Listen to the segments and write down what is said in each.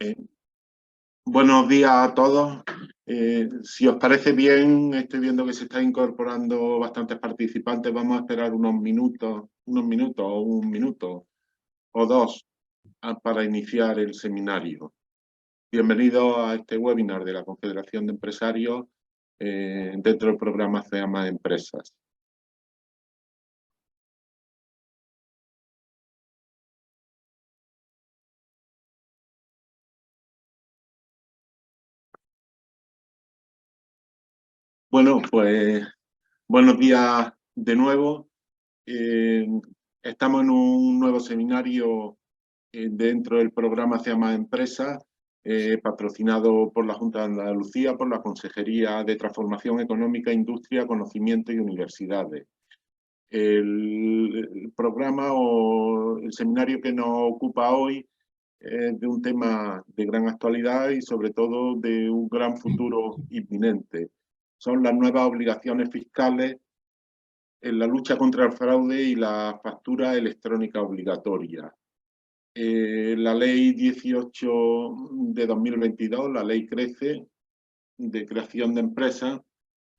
Eh, Buenos días a todos. Si os parece bien, estoy viendo que se están incorporando bastantes participantes. Vamos a esperar unos minutos o un minuto o dos para iniciar el seminario. Bienvenidos a este webinar de la Confederación de Empresarios dentro del programa CEAMA Empresas. Bueno, pues buenos días de nuevo. Estamos en un nuevo seminario dentro del programa CEAMA Empresas, patrocinado por la Junta de Andalucía, por la Consejería de Transformación Económica, Industria, Conocimiento y Universidades. El programa o el seminario que nos ocupa hoy es de un tema de gran actualidad y sobre todo de un gran futuro inminente. Son las nuevas obligaciones fiscales en la lucha contra el fraude y la factura electrónica obligatoria. La ley 18 de 2022, la ley CRECE, de creación de empresas,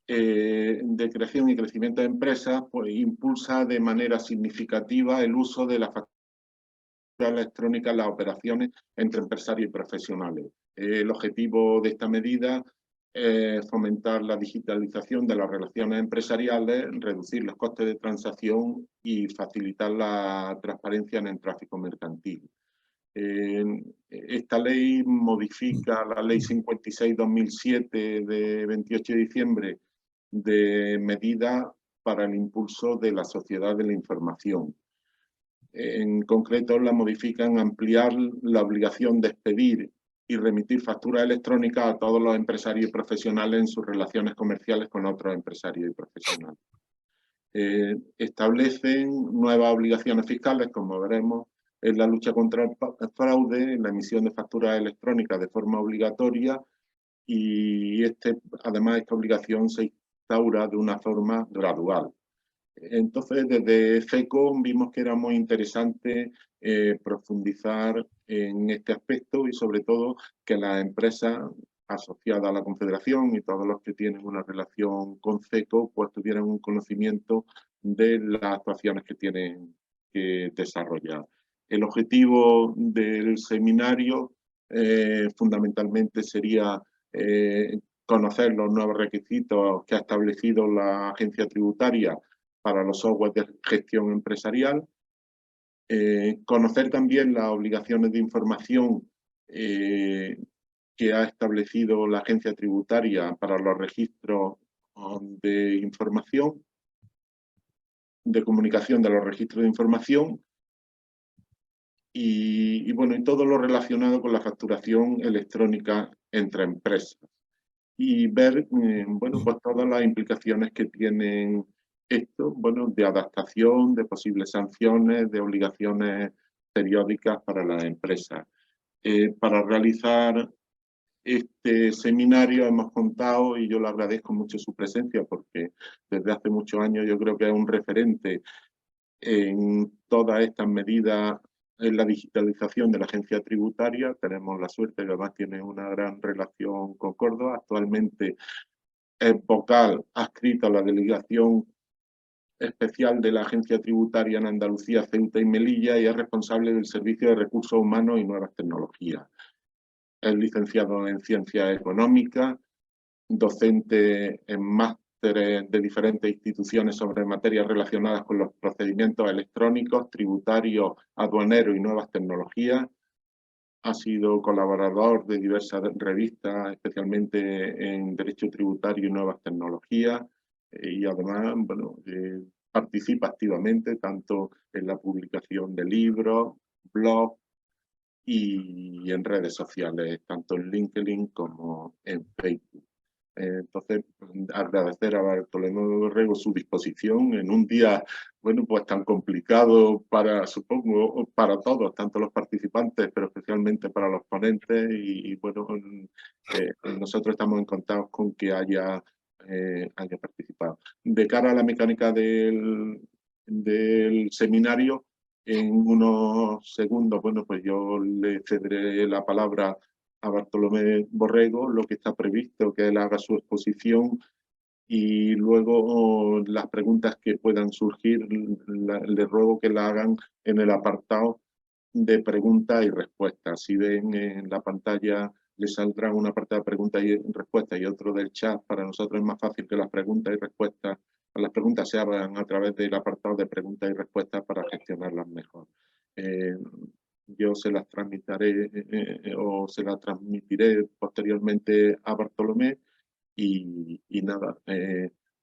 de creación y crecimiento de empresas, pues impulsa de manera significativa el uso de la factura electrónica en las operaciones entre empresarios y profesionales. El objetivo de esta medida es fomentar la digitalización de las relaciones empresariales, reducir los costes de transacción y facilitar la transparencia en el tráfico mercantil. Esta ley modifica la ley 56/2007 de 28 de diciembre de medidas para el impulso de la sociedad de la información. En concreto, la modifican ampliar la obligación de expedir y remitir facturas electrónicas a todos los empresarios y profesionales en sus relaciones comerciales con otros empresarios y profesionales. Establecen nuevas obligaciones fiscales, como veremos, en la lucha contra el fraude, en la emisión de facturas electrónicas de forma obligatoria y además esta obligación se instaura de una forma gradual. Entonces, desde FECO vimos que era muy interesante profundizar en este aspecto y sobre todo que las empresas asociadas a la Confederación y todos los que tienen una relación con FECO pues tuvieran un conocimiento de las actuaciones que tienen que desarrollar. El objetivo del seminario fundamentalmente sería conocer los nuevos requisitos que ha establecido la agencia tributaria para los softwares de gestión empresarial, conocer también las obligaciones de información que ha establecido la agencia tributaria para los registros de información, de comunicación de los registros de información y bueno, y todo lo relacionado con la facturación electrónica entre empresas. Y ver, bueno, pues todas las implicaciones que tienen esto, bueno, de adaptación, de posibles sanciones, de obligaciones periódicas para las empresas. Para realizar este seminario hemos contado, y yo le agradezco mucho su presencia, porque desde hace muchos años yo creo que es un referente en todas estas medidas en la digitalización de la agencia tributaria. Tenemos la suerte que además tiene una gran relación con Córdoba. Actualmente es vocal adscrita a la delegación especial de la agencia tributaria en Andalucía, Ceuta y Melilla y es responsable del Servicio de Recursos Humanos y Nuevas Tecnologías. Es licenciado en Ciencias Económicas, docente en másteres de diferentes instituciones sobre materias relacionadas con los procedimientos electrónicos, tributarios, aduaneros y nuevas tecnologías. Ha sido colaborador de diversas revistas, especialmente en Derecho Tributario y Nuevas Tecnologías, y además, bueno, participa activamente tanto en la publicación de libros, blogs y en redes sociales, tanto en LinkedIn como en Facebook. Entonces, agradecer a Bartolomé Rego su disposición en un día, bueno, pues tan complicado para, supongo, para todos, tanto los participantes, pero especialmente para los ponentes. Y bueno, nosotros estamos encantados con que haya participado. De cara a la mecánica del seminario, en unos segundos, bueno, pues yo le cederé la palabra a Bartolomé Borrego lo que está previsto, que él haga su exposición y luego las preguntas que puedan surgir, le ruego que la hagan en el apartado de preguntas y respuestas. Si ven en la pantalla, le saldrá una parte de preguntas y respuestas y otro del chat. Para nosotros es más fácil que las preguntas y respuestas, las preguntas se hagan a través del apartado de preguntas y respuestas para gestionarlas mejor. Yo se las transmitiré o se las transmitiré posteriormente a Bartolomé y nada,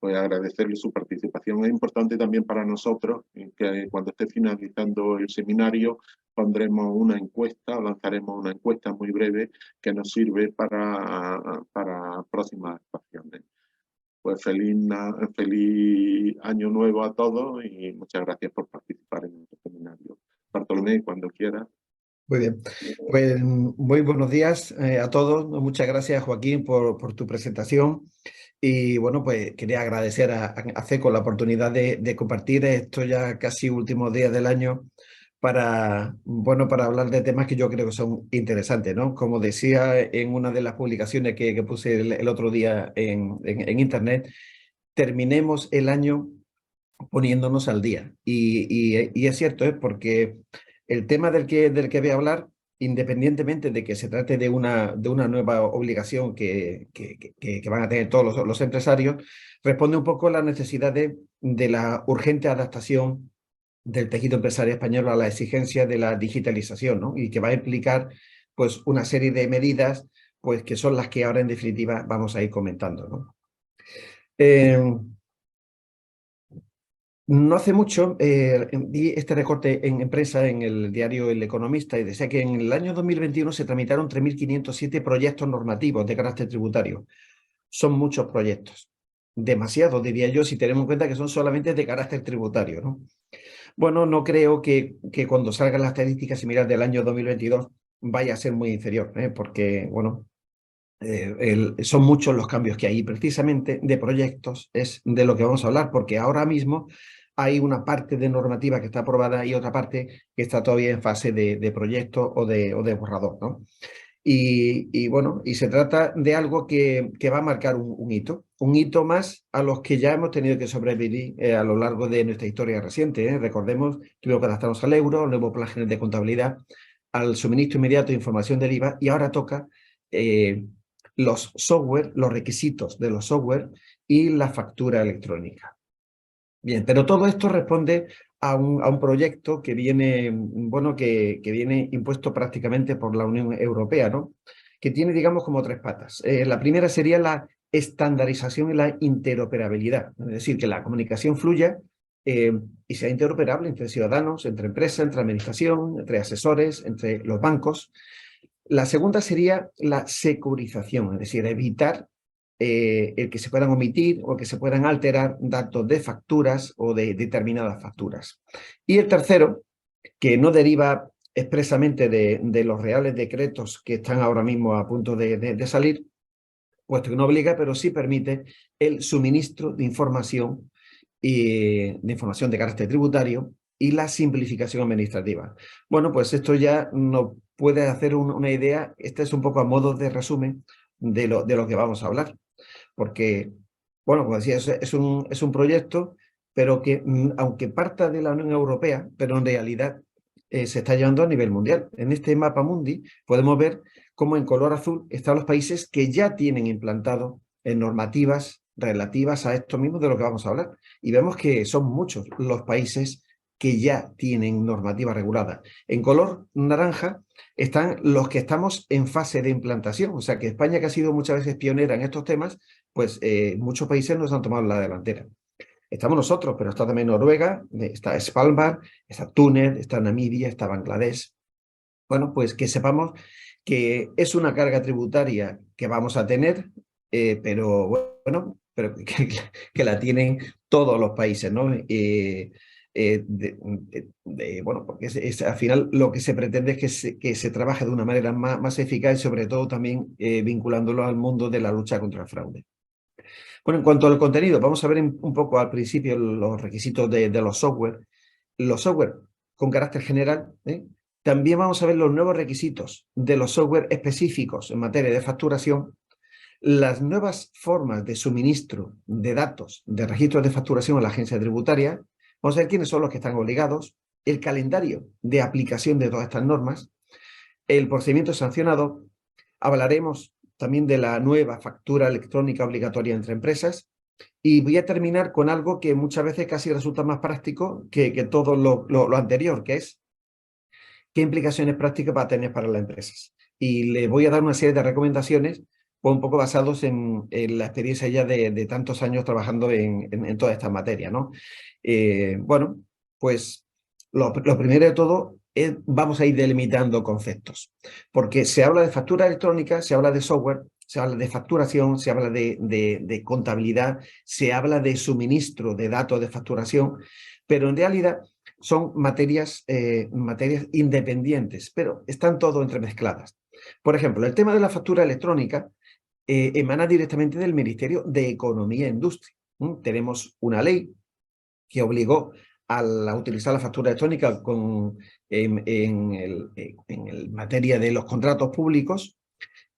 pues agradecerle su participación. Es importante también para nosotros que cuando esté finalizando el seminario pondremos una encuesta, lanzaremos una encuesta muy breve que nos sirve para próximas actuaciones. Pues feliz año nuevo a todos y muchas gracias por participar en este seminario. Bartolomé, cuando quieras. Muy bien. Pues muy buenos días a todos. Muchas gracias, Joaquín, por tu presentación. Y bueno, pues quería agradecer a CECO la oportunidad de compartir estos ya casi últimos días del año para, bueno, para hablar de temas que yo creo que son interesantes, ¿no? Como decía en una de las publicaciones que puse el otro día en Internet, terminemos el año poniéndonos al día. Y es cierto, porque el tema del que voy a hablar, independientemente de que se trate de una nueva obligación que van a tener todos los empresarios, responde un poco a la necesidad de la urgente adaptación del tejido empresarial español a la exigencia de la digitalización, ¿no? Y que va a implicar pues, una serie de medidas pues, que son las que ahora en definitiva vamos a ir comentando, ¿no? No hace mucho vi este recorte en prensa en el diario El Economista y decía que en el año 2021 se tramitaron 3.507 proyectos normativos de carácter tributario. Son muchos proyectos. Demasiado, diría yo, si tenemos en cuenta que son solamente de carácter tributario, ¿no? Bueno, no creo que cuando salgan las estadísticas similares del año 2022 vaya a ser muy inferior, porque, bueno, son muchos los cambios que hay. Y precisamente de proyectos es de lo que vamos a hablar, porque ahora mismo hay una parte de normativa que está aprobada y otra parte que está todavía en fase de proyecto o de borrador, ¿no? Y bueno, y se trata de algo que va a marcar un hito más a los que ya hemos tenido que sobrevivir a lo largo de nuestra historia reciente, ¿eh? Recordemos, tuvimos que adaptarnos al euro, al nuevo plan general de contabilidad, al suministro inmediato de información del IVA y ahora toca los software, los requisitos de los software y la factura electrónica. Bien, pero todo esto responde a un proyecto que viene, bueno, que viene impuesto prácticamente por la Unión Europea, ¿no? Que tiene, digamos, como tres patas. La primera sería la estandarización y la interoperabilidad, es decir, que la comunicación fluya y sea interoperable entre ciudadanos, entre empresas, entre administración, entre asesores, entre los bancos. La segunda sería la securización, es decir, evitar el que se puedan omitir o que se puedan alterar datos de facturas o de determinadas facturas. Y el tercero, que no deriva expresamente de los reales decretos que están ahora mismo a punto de salir, puesto que no obliga, pero sí permite el suministro de información de carácter tributario y la simplificación administrativa. Bueno, pues esto ya nos puede hacer una idea, este es un poco a modo de resumen de lo que vamos a hablar, porque, bueno, como decía, es un proyecto, pero que aunque parta de la Unión Europea, pero en realidad se está llevando a nivel mundial. En este mapa mundi podemos ver cómo en color azul están los países que ya tienen implantado normativas relativas a esto mismo de lo que vamos a hablar. Y vemos que son muchos los países que ya tienen normativa regulada. En color naranja están los que estamos en fase de implantación. O sea que España, que ha sido muchas veces pionera en estos temas, pues muchos países nos han tomado la delantera. Estamos nosotros, pero está también Noruega, está Svalbard, está Túnez, está Namibia, está Bangladesh. Bueno, pues que sepamos que es una carga tributaria que vamos a tener, pero bueno, pero que la tienen todos los países, ¿no? Bueno, porque al final lo que se pretende es que se trabaje de una manera más eficaz y sobre todo también vinculándolo al mundo de la lucha contra el fraude. Bueno, en cuanto al contenido, vamos a ver un poco al principio los requisitos de los software. Los software con carácter general, También vamos a ver los nuevos requisitos de los software específicos en materia de facturación, las nuevas formas de suministro de datos de registros de facturación a la agencia tributaria. Vamos a ver quiénes son los que están obligados, el calendario de aplicación de todas estas normas, el procedimiento sancionado. Hablaremos también de la nueva factura electrónica obligatoria entre empresas. Y voy a terminar con algo que muchas veces casi resulta más práctico que todo lo anterior, que es qué implicaciones prácticas va a tener para las empresas. Y le voy a dar una serie de recomendaciones pues, un poco basados en la experiencia ya de tantos años trabajando en todas estas materias, ¿no? Bueno, pues lo primero de todo es vamos a ir delimitando conceptos, porque se habla de factura electrónica, se habla de software, se habla de facturación, se habla de contabilidad, se habla de suministro de datos de facturación, pero en realidad son materias independientes, pero están todo entremezcladas. Por ejemplo, el tema de la factura electrónica emana directamente del Ministerio de Economía e Industria. Tenemos una ley que obligó a utilizar la factura electrónica en materia de los contratos públicos.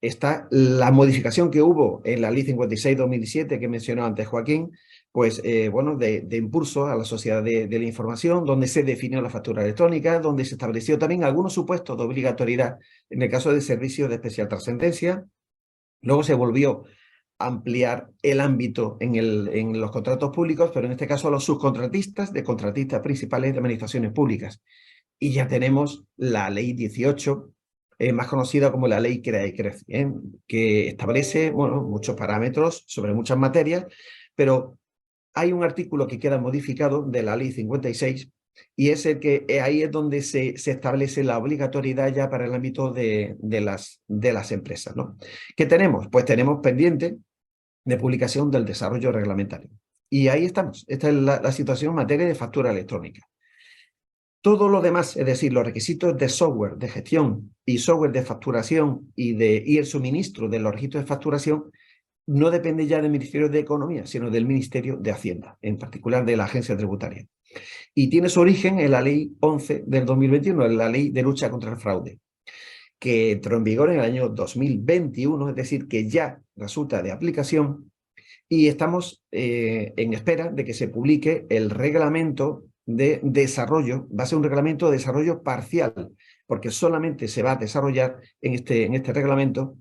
Está la modificación que hubo en la Ley 56/2007 que mencionó antes Joaquín, pues bueno, de impulso a la sociedad de la información, donde se definió la factura electrónica, donde se estableció también algunos supuestos de obligatoriedad en el caso de servicios de especial trascendencia. Luego se volvió a ampliar el ámbito en los contratos públicos, pero en este caso a los subcontratistas de contratistas principales de administraciones públicas. Y ya tenemos la Ley 18, más conocida como la Ley Crea y Crece, que establece bueno, muchos parámetros sobre muchas materias, pero hay un artículo que queda modificado de la Ley 56 y es el que ahí es donde se establece la obligatoriedad ya para el ámbito de las empresas, ¿no? ¿Qué tenemos? Pues tenemos pendiente de publicación del desarrollo reglamentario. Y ahí estamos. Esta es la situación en materia de factura electrónica. Todo lo demás, es decir, los requisitos de software de gestión y software de facturación y el suministro de los registros de facturación no depende ya del Ministerio de Economía, sino del Ministerio de Hacienda, en particular de la Agencia Tributaria. Y tiene su origen en la Ley 11 del 2021, en la Ley de Lucha contra el Fraude, que entró en vigor en el año 2021, es decir, que ya resulta de aplicación y estamos en espera de que se publique el reglamento de desarrollo. Va a ser un reglamento de desarrollo parcial, porque solamente se va a desarrollar en este reglamento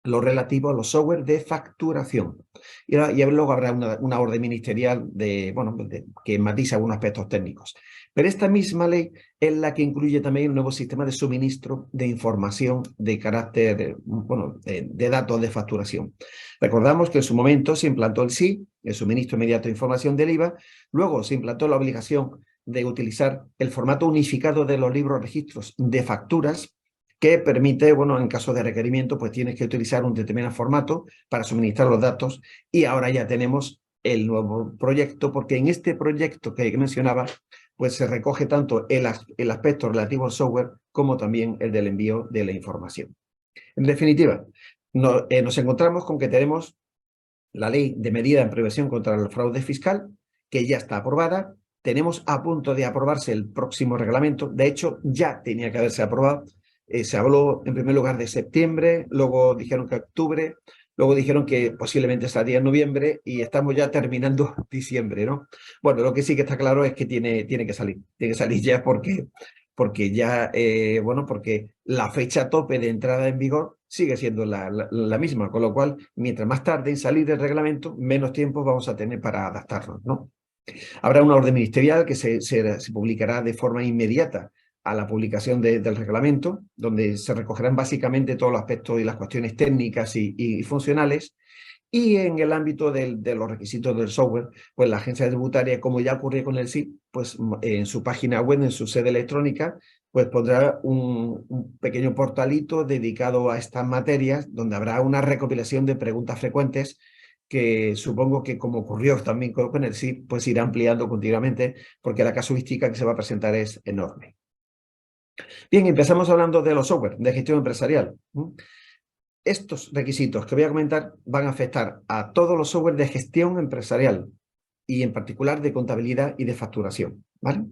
lo relativo a los software de facturación. Y luego habrá una orden ministerial que matiza algunos aspectos técnicos. Pero esta misma ley es la que incluye también el nuevo sistema de suministro de información de carácter, de datos de facturación. Recordamos que en su momento se implantó el SI, el suministro inmediato de información del IVA, luego se implantó la obligación de utilizar el formato unificado de los libros registros de facturas, que permite, bueno, en caso de requerimiento, pues tienes que utilizar un determinado formato para suministrar los datos y ahora ya tenemos el nuevo proyecto, porque en este proyecto que mencionaba, pues se recoge tanto el aspecto relativo al software como también el del envío de la información. En definitiva, nos encontramos con que tenemos la Ley de Medida en Prevención contra el Fraude Fiscal, que ya está aprobada. Tenemos a punto de aprobarse el próximo reglamento. De hecho, ya tenía que haberse aprobado. Se habló en primer lugar de septiembre, luego dijeron que octubre, luego dijeron que posiblemente estaría en noviembre y estamos ya terminando diciembre, ¿no? Bueno, lo que sí que está claro es que tiene que salir ya porque ya, porque la fecha tope de entrada en vigor sigue siendo la misma, con lo cual, mientras más tarde en salir del reglamento, menos tiempo vamos a tener para adaptarnos, ¿no? Habrá una orden ministerial que se publicará de forma inmediata a la publicación del reglamento, donde se recogerán básicamente todos los aspectos y las cuestiones técnicas y funcionales. Y en el ámbito de los requisitos del software, pues la agencia tributaria, como ya ocurrió con el SIP, pues en su página web, en su sede electrónica, pues pondrá un pequeño portalito dedicado a estas materias, donde habrá una recopilación de preguntas frecuentes que supongo que, como ocurrió también con el SIP, pues irá ampliando continuamente, porque la casuística que se va a presentar es enorme. Bien, empezamos hablando de los software de gestión empresarial. Estos requisitos que voy a comentar van a afectar a todos los software de gestión empresarial y en particular de contabilidad y de facturación, ¿vale?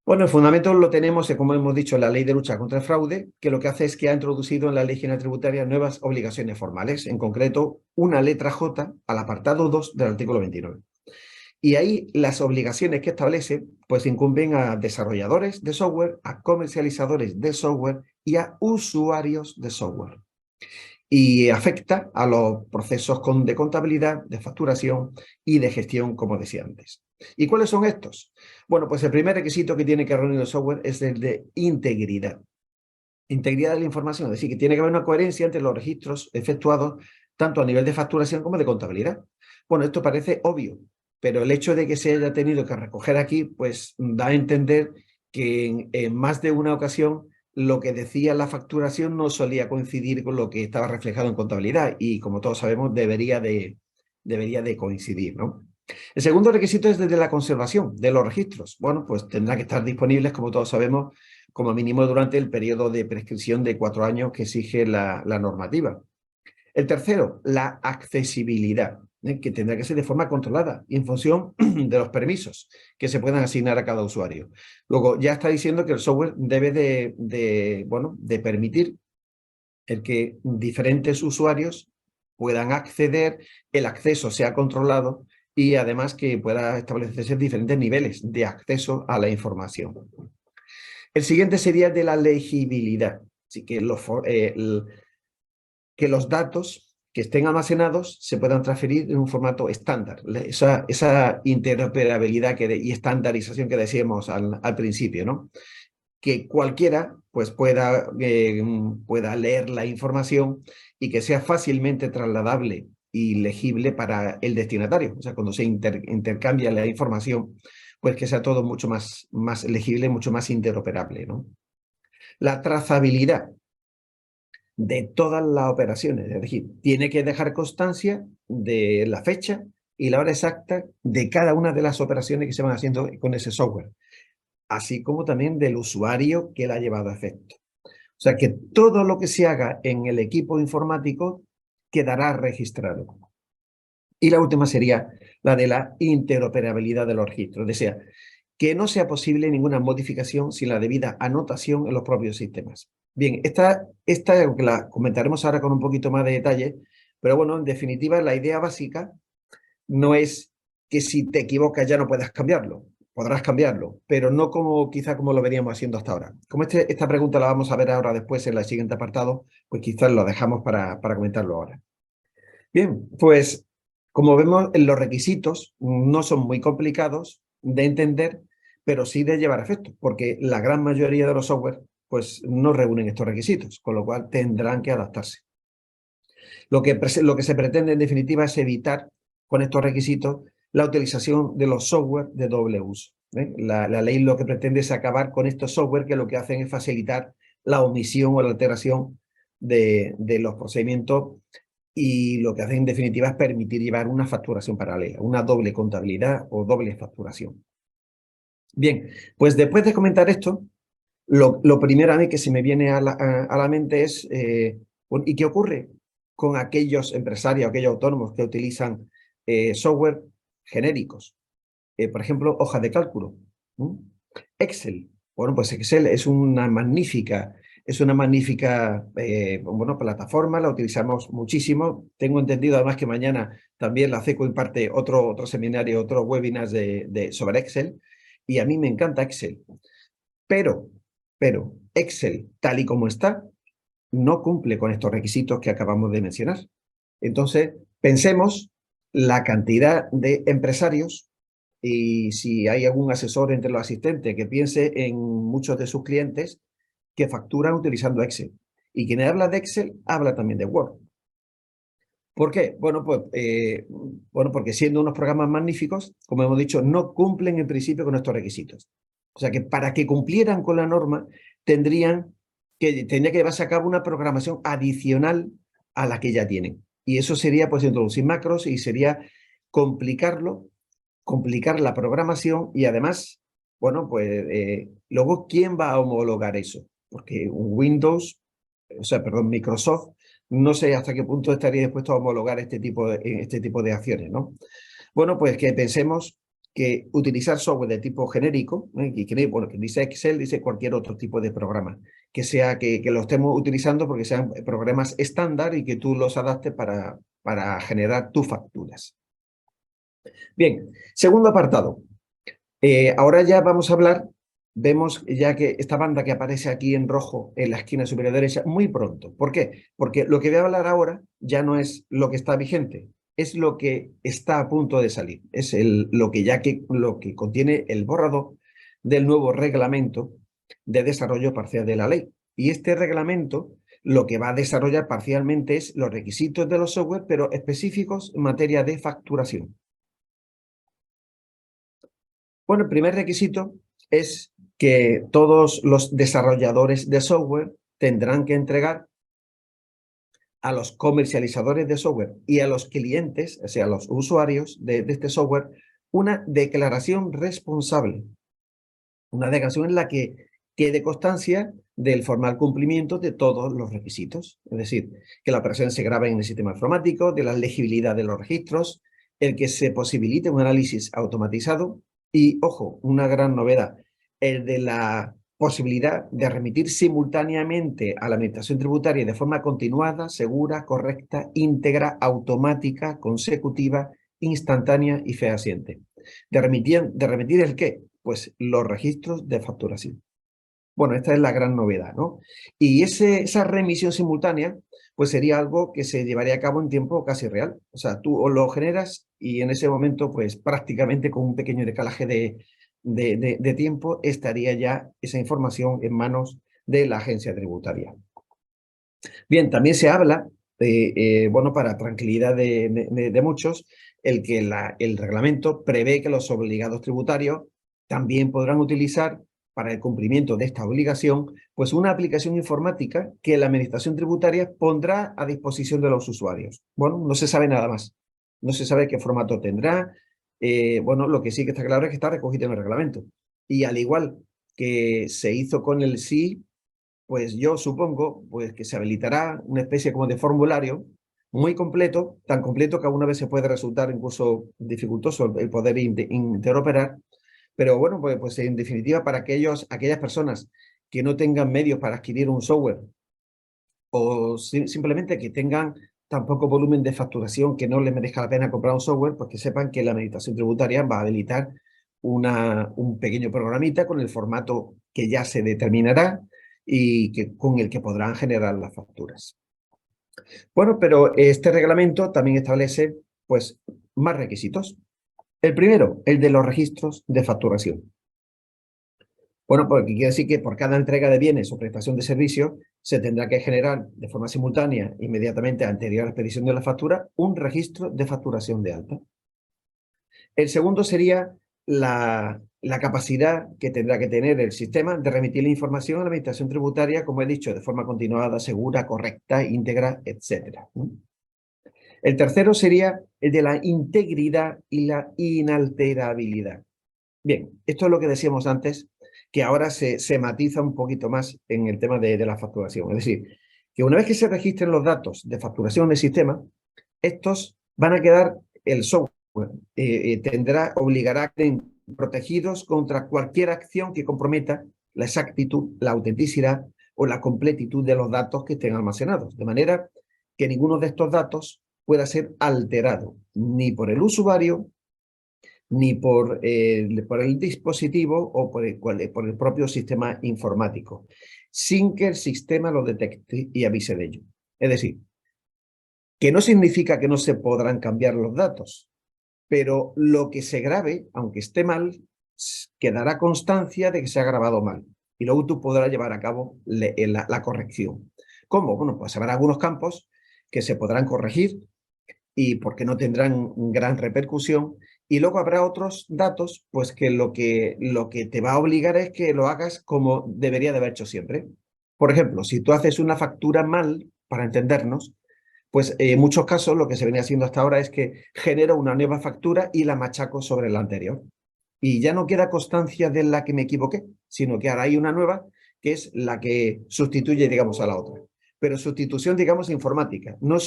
Bueno, el fundamento lo tenemos, como hemos dicho, en la Ley de Lucha contra el Fraude, que lo que hace es que ha introducido en la Ley General Tributaria nuevas obligaciones formales, en concreto una letra J al apartado 2 del artículo 29. Y ahí las obligaciones que establece pues incumben a desarrolladores de software, a comercializadores de software y a usuarios de software. Y afecta a los procesos de contabilidad, de facturación y de gestión, como decía antes. ¿Y cuáles son estos? Bueno, pues el primer requisito que tiene que reunir el software es el de integridad. Integridad de la información, es decir, que tiene que haber una coherencia entre los registros efectuados tanto a nivel de facturación como de contabilidad. Bueno, esto parece obvio, pero el hecho de que se haya tenido que recoger aquí, pues da a entender que en más de una ocasión lo que decía la facturación no solía coincidir con lo que estaba reflejado en contabilidad y, como todos sabemos, debería de coincidir, ¿no? El segundo requisito es desde la conservación de los registros. Bueno, pues tendrán que estar disponibles, como todos sabemos, como mínimo durante el periodo de prescripción de 4 años que exige la normativa. El tercero, la accesibilidad, que tendrá que ser de forma controlada y en función de los permisos que se puedan asignar a cada usuario. Luego, ya está diciendo que el software debe de permitir el que diferentes usuarios puedan acceder, el acceso sea controlado y además que pueda establecerse diferentes niveles de acceso a la información. El siguiente sería de la legibilidad, así que que los datos que estén almacenados se puedan transferir en un formato estándar. Esa interoperabilidad y estandarización que decíamos al principio, ¿no? Que cualquiera pues pueda leer la información y que sea fácilmente trasladable y legible para el destinatario. O sea, cuando se intercambia la información, pues que sea todo mucho más legible, mucho más interoperable, ¿no? La trazabilidad de todas las operaciones, es decir, tiene que dejar constancia de la fecha y la hora exacta de cada una de las operaciones que se van haciendo con ese software, así como también del usuario que la ha llevado a efecto. O sea que todo lo que se haga en el equipo informático quedará registrado. Y la última sería la de la interoperabilidad de los registros, o sea, que no sea posible ninguna modificación sin la debida anotación en los propios sistemas. Bien, esta la comentaremos ahora con un poquito más de detalle, pero bueno, en definitiva, la idea básica no es que si te equivocas ya no puedas cambiarlo. Podrás cambiarlo, pero no quizá como lo veníamos haciendo hasta ahora. Como esta pregunta la vamos a ver ahora después en el siguiente apartado, pues quizás lo dejamos para comentarlo ahora. Bien, pues como vemos, los requisitos no son muy complicados de entender, pero sí de llevar a efecto, porque la gran mayoría de los software pues no reúnen estos requisitos, con lo cual tendrán que adaptarse. Lo que se pretende en definitiva es evitar con estos requisitos la utilización de los software de doble uso. La ley lo que pretende es acabar con estos software que lo que hacen es facilitar la omisión o la alteración de los procedimientos y lo que hacen en definitiva es permitir llevar una facturación paralela, una doble contabilidad o doble facturación. Bien, pues después de comentar esto, lo primero a mí que se me viene a la mente es, ¿y qué ocurre con aquellos empresarios, aquellos autónomos que utilizan software genéricos? Por ejemplo, hojas de cálculo. Excel. Bueno, pues Excel es una magnífica plataforma, la utilizamos muchísimo. Tengo entendido además que mañana también la CECO imparte otro seminario, otro webinar sobre Excel, y a mí me encanta Excel. Pero Excel, tal y como está, no cumple con estos requisitos que acabamos de mencionar. Entonces, pensemos la cantidad de empresarios y si hay algún asesor entre los asistentes que piense en muchos de sus clientes que facturan utilizando Excel. Y quien habla de Excel, habla también de Word. ¿Por qué? Bueno, porque siendo unos programas magníficos, como hemos dicho, no cumplen en principio con estos requisitos. O sea que para que cumplieran con la norma, tendría que llevarse a cabo una programación adicional a la que ya tienen. Y eso sería pues introducir macros y sería complicar la programación y además, bueno, pues luego, ¿quién va a homologar eso? Porque Microsoft, no sé hasta qué punto estaría dispuesto a homologar este tipo de acciones, ¿no? Bueno, pues que pensemos que utilizar software de tipo genérico, bueno, que dice Excel, dice cualquier otro tipo de programa, que lo estemos utilizando porque sean programas estándar y que tú los adaptes para generar tus facturas. Bien, segundo apartado. Ahora ya vamos a hablar, vemos ya que esta banda que aparece aquí en rojo en la esquina superior derecha, muy pronto. ¿Por qué? Porque lo que voy a hablar ahora ya no es lo que está vigente, es lo que está a punto de salir. Es lo que contiene el borrador del nuevo reglamento de desarrollo parcial de la ley. Y este reglamento lo que va a desarrollar parcialmente es los requisitos de los software, pero específicos en materia de facturación. Bueno, el primer requisito es que todos los desarrolladores de software tendrán que entregar a los comercializadores de software y a los clientes, o sea, a los usuarios de este software, una declaración responsable. Una declaración en la que quede constancia del formal cumplimiento de todos los requisitos. Es decir, que la operación se grabe en el sistema informático, de la legibilidad de los registros, el que se posibilite un análisis automatizado y, ojo, una gran novedad, el de la posibilidad de remitir simultáneamente a la Administración Tributaria de forma continuada, segura, correcta, íntegra, automática, consecutiva, instantánea y fehaciente. ¿De remitir el qué? Pues los registros de facturación. Bueno, esta es la gran novedad, ¿no? Y esa remisión simultánea, pues sería algo que se llevaría a cabo en tiempo casi real. O sea, tú lo generas y en ese momento, pues prácticamente con un pequeño decalaje de tiempo, estaría ya esa información en manos de la agencia tributaria. Bien, también se habla, bueno, para tranquilidad de muchos, que el reglamento prevé que los obligados tributarios también podrán utilizar para el cumplimiento de esta obligación, pues una aplicación informática que la Administración Tributaria pondrá a disposición de los usuarios. Bueno, no se sabe nada más. No se sabe qué formato tendrá. Bueno, lo que sí que está claro es que está recogido en el reglamento. Y al igual que se hizo con el SI, pues yo supongo pues, que se habilitará una especie como de formulario muy completo, tan completo que alguna vez se puede resultar incluso dificultoso el poder interoperar, pero bueno, pues en definitiva para aquellas personas que no tengan medios para adquirir un software o simplemente que tengan tan poco volumen de facturación que no les merezca la pena comprar un software, pues que sepan que la Administración Tributaria va a habilitar un pequeño programita con el formato que ya se determinará y con el que podrán generar las facturas. Bueno, pero este reglamento también establece pues más requisitos. El primero, el de los registros de facturación. Bueno, porque quiere decir que por cada entrega de bienes o prestación de servicios se tendrá que generar de forma simultánea, inmediatamente anterior a la expedición de la factura, un registro de facturación de alta. El segundo sería la capacidad que tendrá que tener el sistema de remitir la información a la Administración Tributaria, como he dicho, de forma continuada, segura, correcta, íntegra, etc. El tercero sería el de la integridad y la inalterabilidad. Bien, esto es lo que decíamos antes, que ahora se matiza un poquito más en el tema de la facturación. Es decir, que una vez que se registren los datos de facturación en el sistema, estos van a quedar, el software obligará a ser protegidos contra cualquier acción que comprometa la exactitud, la autenticidad o la completitud de los datos que estén almacenados, de manera que ninguno de estos datos pueda ser alterado, ni por el usuario, ni por el dispositivo o por el propio sistema informático, sin que el sistema lo detecte y avise de ello. Es decir, que no significa que no se podrán cambiar los datos, pero lo que se grabe, aunque esté mal, quedará constancia de que se ha grabado mal. Y luego tú podrás llevar a cabo la corrección. ¿Cómo? Bueno, pues habrá algunos campos que se podrán corregir y porque no tendrán gran repercusión. Y luego habrá otros datos, pues que lo que te va a obligar es que lo hagas como debería de haber hecho siempre. Por ejemplo, si tú haces una factura mal, para entendernos, pues en muchos casos lo que se venía haciendo hasta ahora es que genero una nueva factura y la machaco sobre la anterior. Y ya no queda constancia de la que me equivoqué, sino que ahora hay una nueva que es la que sustituye, digamos, a la otra. Pero sustitución, digamos, informática, no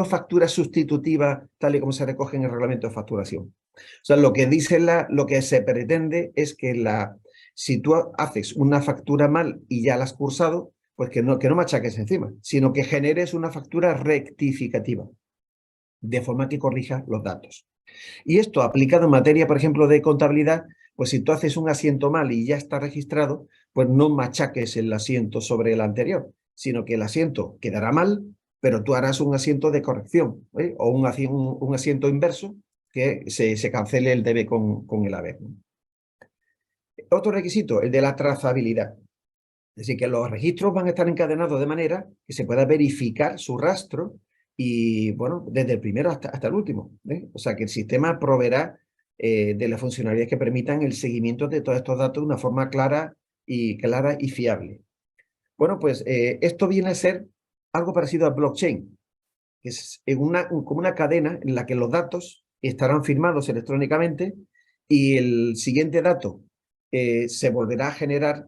factura sustitutiva tal y como se recoge en el reglamento de facturación. O sea, lo que dice lo que se pretende es que si tú haces una factura mal y ya la has cursado, pues que no machaques encima, sino que generes una factura rectificativa, de forma que corrija los datos. Y esto aplicado en materia, por ejemplo, de contabilidad, pues si tú haces un asiento mal y ya está registrado, pues no machaques el asiento sobre el anterior, sino que el asiento quedará mal, pero tú harás un asiento de corrección, ¿eh? O un asiento inverso que se cancele el debe con el haber. Otro requisito, el de la trazabilidad. Es decir, que los registros van a estar encadenados de manera que se pueda verificar su rastro y, bueno, desde el primero hasta el último, ¿eh? O sea, que el sistema proveerá de las funcionalidades que permitan el seguimiento de todos estos datos de una forma clara y fiable. Bueno, pues esto viene a ser algo parecido a blockchain, que es como una cadena en la que los datos estarán firmados electrónicamente y el siguiente dato se volverá a generar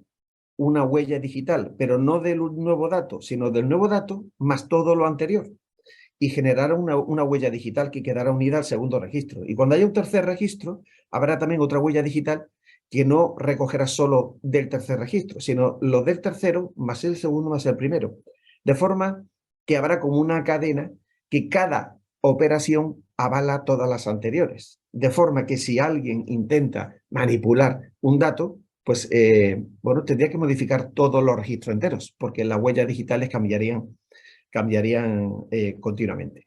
una huella digital, pero no del nuevo dato, sino del nuevo dato más todo lo anterior, y generar una huella digital que quedará unida al segundo registro. Y cuando haya un tercer registro, habrá también otra huella digital que no recogerá solo del tercer registro, sino lo del tercero más el segundo más el primero. De forma que habrá como una cadena que cada operación avala todas las anteriores. De forma que si alguien intenta manipular un dato, pues bueno, tendría que modificar todos los registros enteros, porque las huellas digitales cambiarían continuamente.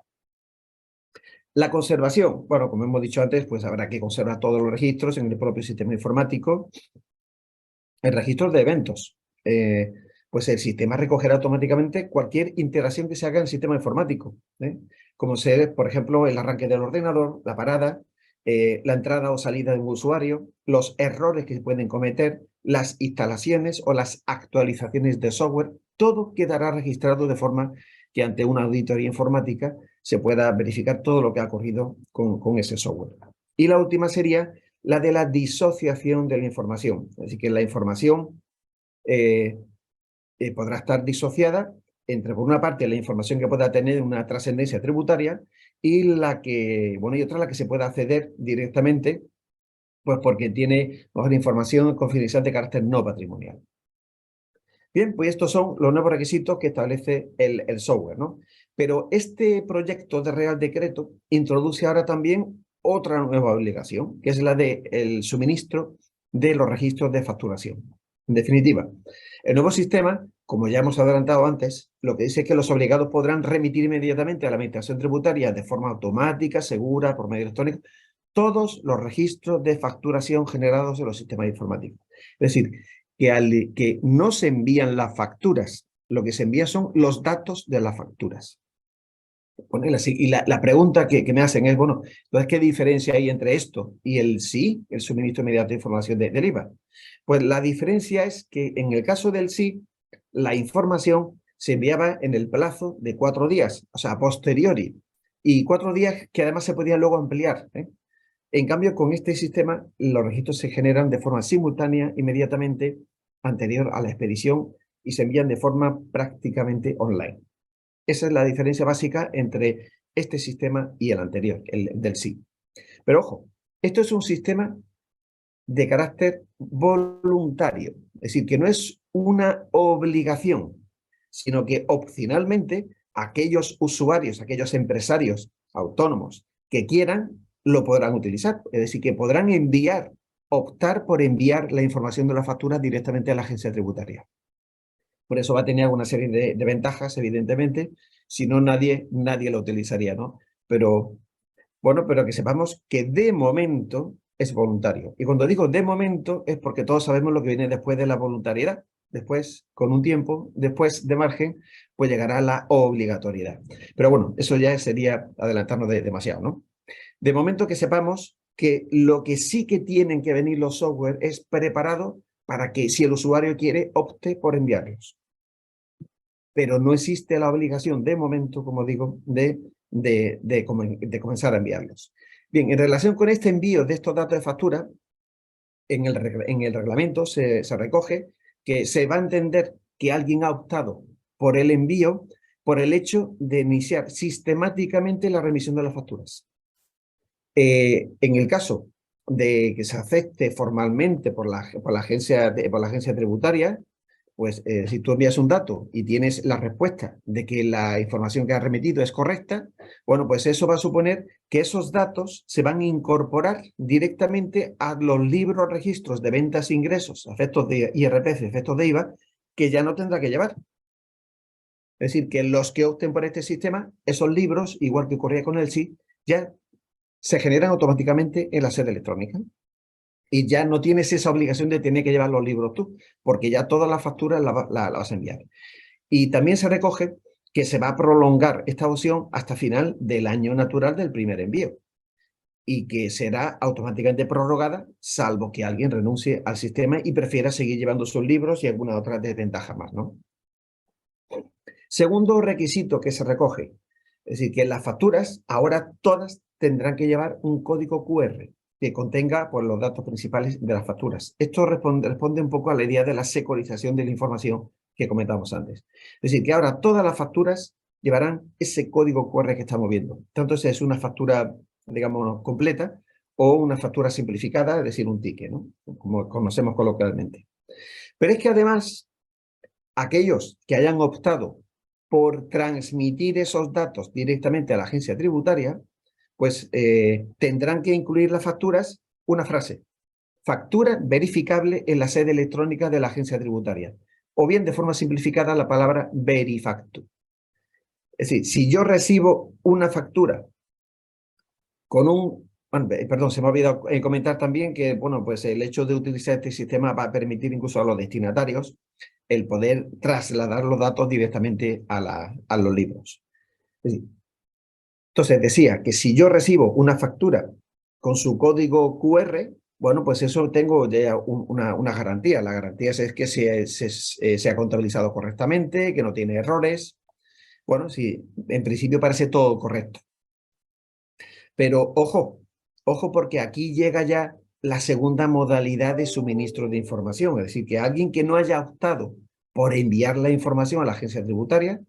La conservación, bueno, como hemos dicho antes, pues habrá que conservar todos los registros en el propio sistema informático. El registro de eventos, pues el sistema recogerá automáticamente cualquier interacción que se haga en el sistema informático, como ser, por ejemplo, el arranque del ordenador, la parada, la entrada o salida de un usuario, los errores que se pueden cometer, las instalaciones o las actualizaciones de software, todo quedará registrado de forma que ante una auditoría informática se pueda verificar todo lo que ha ocurrido con ese software. Y la última sería la de la disociación de la información. Así que la información podrá estar disociada entre, por una parte, la información que pueda tener una trascendencia tributaria y y otra la que se pueda acceder directamente, pues porque tiene información confidencial de carácter no patrimonial. Bien, pues estos son los nuevos requisitos que establece el software, ¿no? Pero este proyecto de Real Decreto introduce ahora también otra nueva obligación, que es la del suministro de los registros de facturación. En definitiva, el nuevo sistema, como ya hemos adelantado antes, lo que dice es que los obligados podrán remitir inmediatamente a la Administración Tributaria de forma automática, segura, por medio electrónico, todos los registros de facturación generados en los sistemas informáticos. Es decir, que no se envían las facturas, lo que se envía son los datos de las facturas. Y la pregunta que me hacen es, bueno, entonces, ¿qué diferencia hay entre esto y el SI, el suministro inmediato de información del IVA? Pues la diferencia es que en el caso del SI, la información se enviaba en el plazo de 4 días, o sea, a posteriori, y 4 días que además se podían luego ampliar, ¿eh? En cambio, con este sistema, los registros se generan de forma simultánea, inmediatamente anterior a la expedición, y se envían de forma prácticamente online. Esa es la diferencia básica entre este sistema y el anterior, el del SI. Pero ojo, esto es un sistema de carácter voluntario, es decir, que no es una obligación, sino que opcionalmente aquellos usuarios, aquellos empresarios autónomos que quieran, lo podrán utilizar. Es decir, que podrán optar por enviar la información de la factura directamente a la agencia tributaria. Por eso va a tener una serie de ventajas, evidentemente, si no nadie lo utilizaría, ¿no? Pero, bueno, pero que sepamos que de momento es voluntario. Y cuando digo de momento es porque todos sabemos lo que viene después de la voluntariedad. Después, con un tiempo, después de margen, pues llegará la obligatoriedad. Pero bueno, eso ya sería adelantarnos demasiado, ¿no? De momento que sepamos que lo que sí que tienen que venir los software es preparado para que, si el usuario quiere, opte por enviarlos. Pero no existe la obligación de momento, como digo, de comenzar a enviarlos. Bien, en relación con este envío de estos datos de factura, en el reglamento se recoge que se va a entender que alguien ha optado por el envío por el hecho de iniciar sistemáticamente la remisión de las facturas. En el caso de que se acepte formalmente por la agencia tributaria, pues si tú envías un dato y tienes la respuesta de que la información que has remitido es correcta, bueno, pues eso va a suponer que esos datos se van a incorporar directamente a los libros registros de ventas e ingresos, efectos de IRPF, efectos de IVA, que ya no tendrá que llevar. Es decir, que los que opten por este sistema, esos libros, igual que ocurría con el SI, ya se generan automáticamente en la sede electrónica. Y ya no tienes esa obligación de tener que llevar los libros tú, porque ya todas las facturas las vas a enviar. Y también se recoge que se va a prolongar esta opción hasta final del año natural del primer envío y que será automáticamente prorrogada, salvo que alguien renuncie al sistema y prefiera seguir llevando sus libros y alguna otra desventaja más, ¿no? Segundo requisito que se recoge, es decir, que las facturas ahora todas tendrán que llevar un código QR que contenga pues, los datos principales de las facturas. Esto responde un poco a la idea de la securización de la información que comentamos antes. Es decir, que ahora todas las facturas llevarán ese código QR que estamos viendo. Tanto si es una factura, digamos, completa o una factura simplificada, es decir, un ticket, ¿no? Como conocemos coloquialmente. Pero es que además, aquellos que hayan optado por transmitir esos datos directamente a la agencia tributaria, pues tendrán que incluir las facturas una frase: factura verificable en la sede electrónica de la agencia tributaria, o bien de forma simplificada la palabra verifactu. Es decir, si yo recibo una factura con un... Perdón, se me ha olvidado comentar también que, bueno, pues el hecho de utilizar este sistema va a permitir incluso a los destinatarios el poder trasladar los datos directamente a los libros. Es decir, entonces decía que si yo recibo una factura con su código QR, bueno, pues eso tengo ya una garantía. La garantía es que se ha contabilizado correctamente, que no tiene errores. Bueno, sí, en principio parece todo correcto. Pero ojo porque aquí llega ya la segunda modalidad de suministro de información. Es decir, que alguien que no haya optado por enviar la información a la agencia tributaria,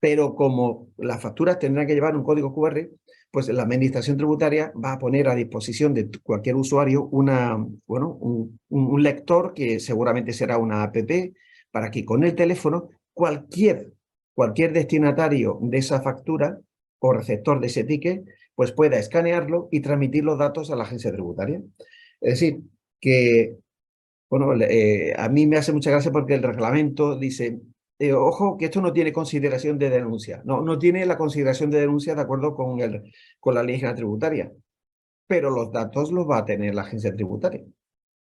pero como las facturas tendrán que llevar un código QR, pues la administración tributaria va a poner a disposición de cualquier usuario un lector que seguramente será una app para que con el teléfono cualquier destinatario de esa factura o receptor de ese ticket pues pueda escanearlo y transmitir los datos a la agencia tributaria. Es decir, que bueno, a mí me hace mucha gracia porque el reglamento dice, ojo, que esto no tiene consideración de denuncia. No tiene la consideración de denuncia de acuerdo con la ley general tributaria, pero los datos los va a tener la agencia tributaria.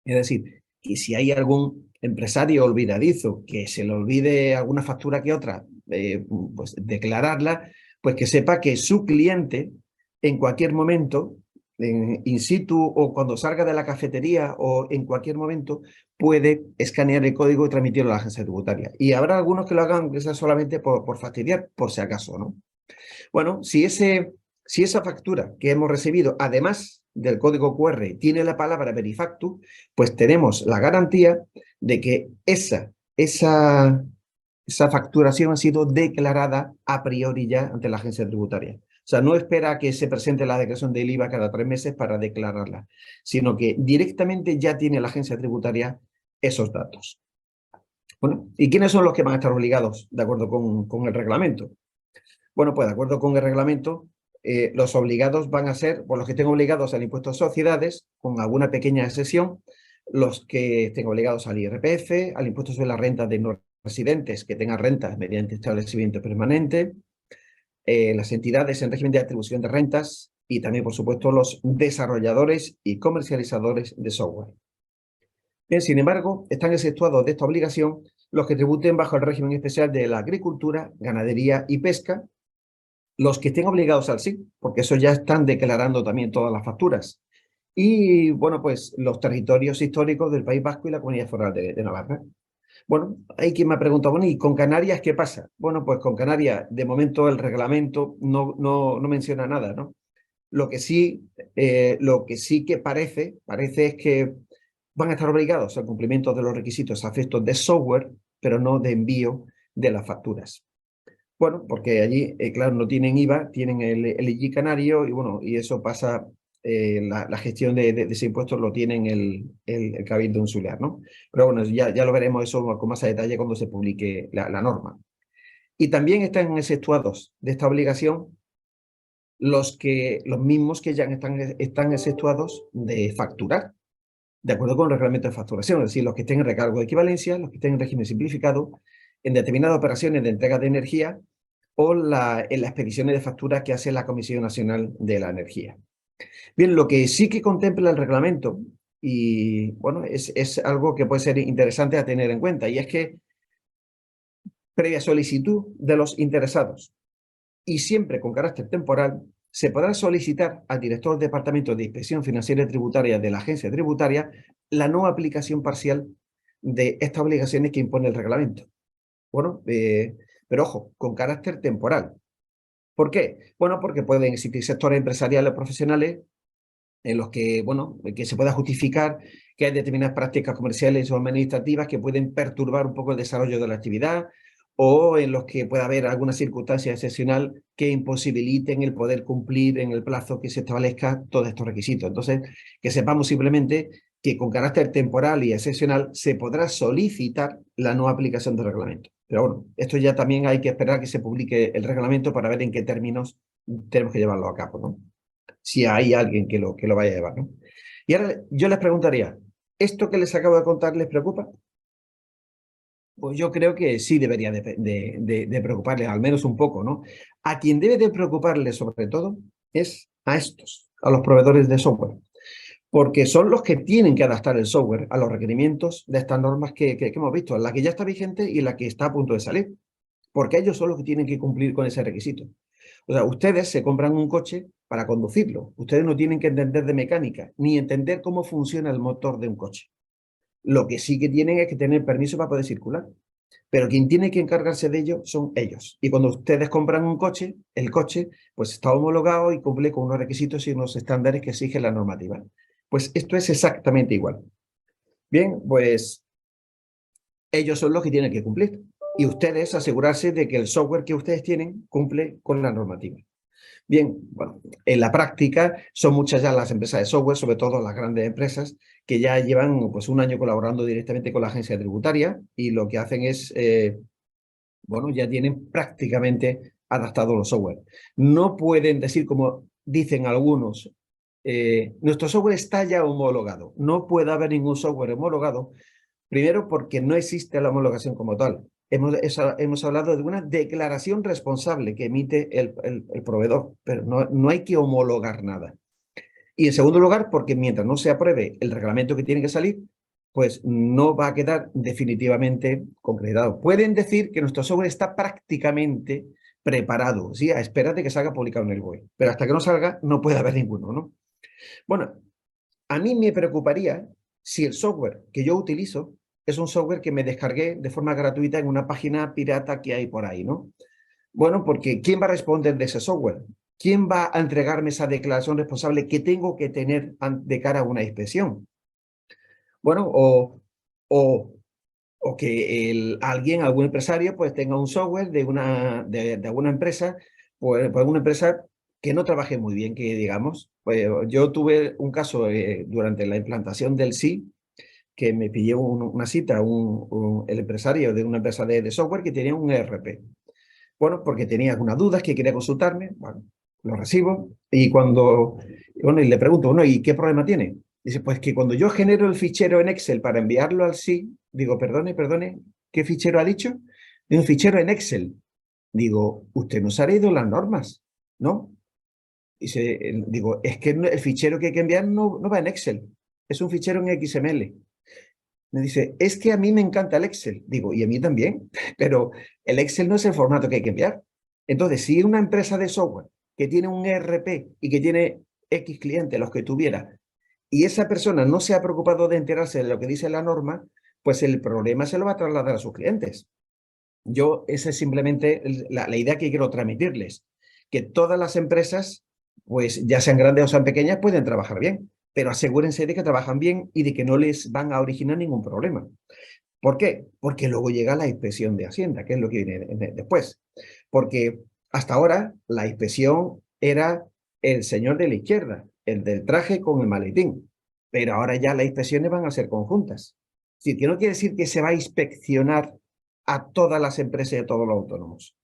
Es decir, que si hay algún empresario olvidadizo que se le olvide alguna factura que otra, pues declararla, pues que sepa que su cliente en cualquier momento, in situ o cuando salga de la cafetería o en cualquier momento, puede escanear el código y transmitirlo a la agencia tributaria. Y habrá algunos que lo hagan que sea solamente por fastidiar, por si acaso, ¿no? Bueno, si esa factura que hemos recibido, además del código QR, tiene la palabra verifactu, pues tenemos la garantía de que esa facturación ha sido declarada a priori ya ante la agencia tributaria. O sea, no espera que se presente la declaración del IVA cada 3 meses para declararla, sino que directamente ya tiene la agencia tributaria esos datos. Bueno, ¿y quiénes son los que van a estar obligados de acuerdo con el reglamento? Bueno, pues de acuerdo con el reglamento, los obligados van a ser, pues los que estén obligados al impuesto de sociedades, con alguna pequeña excepción, los que estén obligados al IRPF, al impuesto sobre la renta de no residentes que tengan rentas mediante establecimiento permanente, las entidades en régimen de atribución de rentas y también, por supuesto, los desarrolladores y comercializadores de software. Bien, sin embargo, están exceptuados de esta obligación los que tributen bajo el régimen especial de la agricultura, ganadería y pesca, los que estén obligados al SIC, porque eso ya están declarando también todas las facturas. Y, bueno, pues los territorios históricos del País Vasco y la Comunidad Foral de Navarra. Bueno, hay quien me ha preguntado, bueno, ¿y con Canarias qué pasa? Bueno, pues con Canarias, de momento el reglamento no menciona nada, ¿no? Lo que sí que parece es que van a estar obligados al cumplimiento de los requisitos a efectos de software, pero no de envío de las facturas. Bueno, porque allí, claro, no tienen IVA, tienen el IGI canario y bueno, y eso pasa la gestión de ese impuesto lo tiene en el Cabildo Insular, ¿no? Pero bueno, ya lo veremos eso con más detalle cuando se publique la norma. Y también están exceptuados de esta obligación los mismos que ya están exceptuados de facturar, de acuerdo con el reglamento de facturación, es decir, los que estén en recargo de equivalencia, los que estén en régimen simplificado, en determinadas operaciones de entrega de energía o en las expediciones de facturas que hace la Comisión Nacional de la Energía. Bien, lo que sí que contempla el reglamento, y bueno, es algo que puede ser interesante a tener en cuenta, y es que previa solicitud de los interesados y siempre con carácter temporal, se podrá solicitar al director del Departamento de Inspección Financiera y Tributaria de la Agencia Tributaria la no aplicación parcial de estas obligaciones que impone el reglamento. Bueno, pero ojo, con carácter temporal. ¿Por qué? Bueno, porque pueden existir sectores empresariales o profesionales en los que, bueno, que se pueda justificar que hay determinadas prácticas comerciales o administrativas que pueden perturbar un poco el desarrollo de la actividad, o en los que pueda haber alguna circunstancia excepcional que imposibiliten el poder cumplir en el plazo que se establezca todos estos requisitos. Entonces, que sepamos simplemente que con carácter temporal y excepcional se podrá solicitar la no aplicación del reglamento. Pero bueno, esto ya también hay que esperar a que se publique el reglamento para ver en qué términos tenemos que llevarlo a cabo, ¿no? Si hay alguien que lo vaya a llevar, ¿no? Y ahora yo les preguntaría, ¿esto que les acabo de contar les preocupa? Pues yo creo que sí debería de preocuparles, al menos un poco, ¿no? A quien debe de preocuparles sobre todo es a estos, a los proveedores de software, porque son los que tienen que adaptar el software a los requerimientos de estas normas que hemos visto, la que ya está vigente y la que está a punto de salir, porque ellos son los que tienen que cumplir con ese requisito. O sea, ustedes se compran un coche para conducirlo, ustedes no tienen que entender de mecánica, ni entender cómo funciona el motor de un coche. Lo que sí que tienen es que tener permiso para poder circular. Pero quien tiene que encargarse de ello son ellos. Y cuando ustedes compran un coche, el coche pues está homologado y cumple con unos requisitos y unos estándares que exige la normativa. Pues esto es exactamente igual. Bien, pues ellos son los que tienen que cumplir. Y ustedes asegurarse de que el software que ustedes tienen cumple con la normativa. Bien, bueno, en la práctica son muchas ya las empresas de software, sobre todo las grandes empresas, que ya llevan pues un año colaborando directamente con la agencia tributaria y lo que hacen es, bueno, ya tienen prácticamente adaptado los software. No pueden decir, como dicen algunos, nuestro software está ya homologado. No puede haber ningún software homologado, primero porque no existe la homologación como tal. Hemos hablado de una declaración responsable que emite el proveedor, pero no hay que homologar nada. Y en segundo lugar, porque mientras no se apruebe el reglamento que tiene que salir, pues no va a quedar definitivamente concretado. Pueden decir que nuestro software está prácticamente preparado, ¿sí? A espera de que salga publicado en el BOE. Pero hasta que no salga, no puede haber ninguno, ¿no? Bueno, a mí me preocuparía si el software que yo utilizo es un software que me descargué de forma gratuita en una página pirata que hay por ahí, ¿no? Bueno, porque ¿quién va a responder de ese software? ¿Quién va a entregarme esa declaración responsable que tengo que tener de cara a una inspección? Bueno, o que algún empresario, pues tenga un software de alguna empresa, pues una empresa que no trabaje muy bien, que digamos. Pues yo tuve un caso durante la implantación del SI, que me pidió una cita el empresario de una empresa de software que tenía un ERP. Bueno, porque tenía algunas dudas que quería consultarme, bueno, lo recibo y bueno, y le pregunto, bueno, ¿y qué problema tiene? Dice, pues que cuando yo genero el fichero en Excel para enviarlo al SI, digo, perdone, ¿qué fichero ha dicho? De un fichero en Excel. Digo, usted nos ha leído las normas, ¿no? Digo, es que el fichero que hay que enviar no va en Excel, es un fichero en XML. Me dice, es que a mí me encanta el Excel. Digo, y a mí también, pero el Excel no es el formato que hay que enviar. Entonces, si una empresa de software que tiene un ERP y que tiene X clientes, los que tuviera, y esa persona no se ha preocupado de enterarse de lo que dice la norma, pues el problema se lo va a trasladar a sus clientes. Esa es simplemente la idea que quiero transmitirles, que todas las empresas, pues ya sean grandes o sean pequeñas, pueden trabajar bien, pero asegúrense de que trabajan bien y de que no les van a originar ningún problema. ¿Por qué? Porque luego llega la inspección de Hacienda, que es lo que viene después. Porque hasta ahora la inspección era el señor de la izquierda, el del traje con el maletín, pero ahora ya las inspecciones van a ser conjuntas. Es decir, que no quiere decir que se va a inspeccionar a todas las empresas y a todos los autónomos,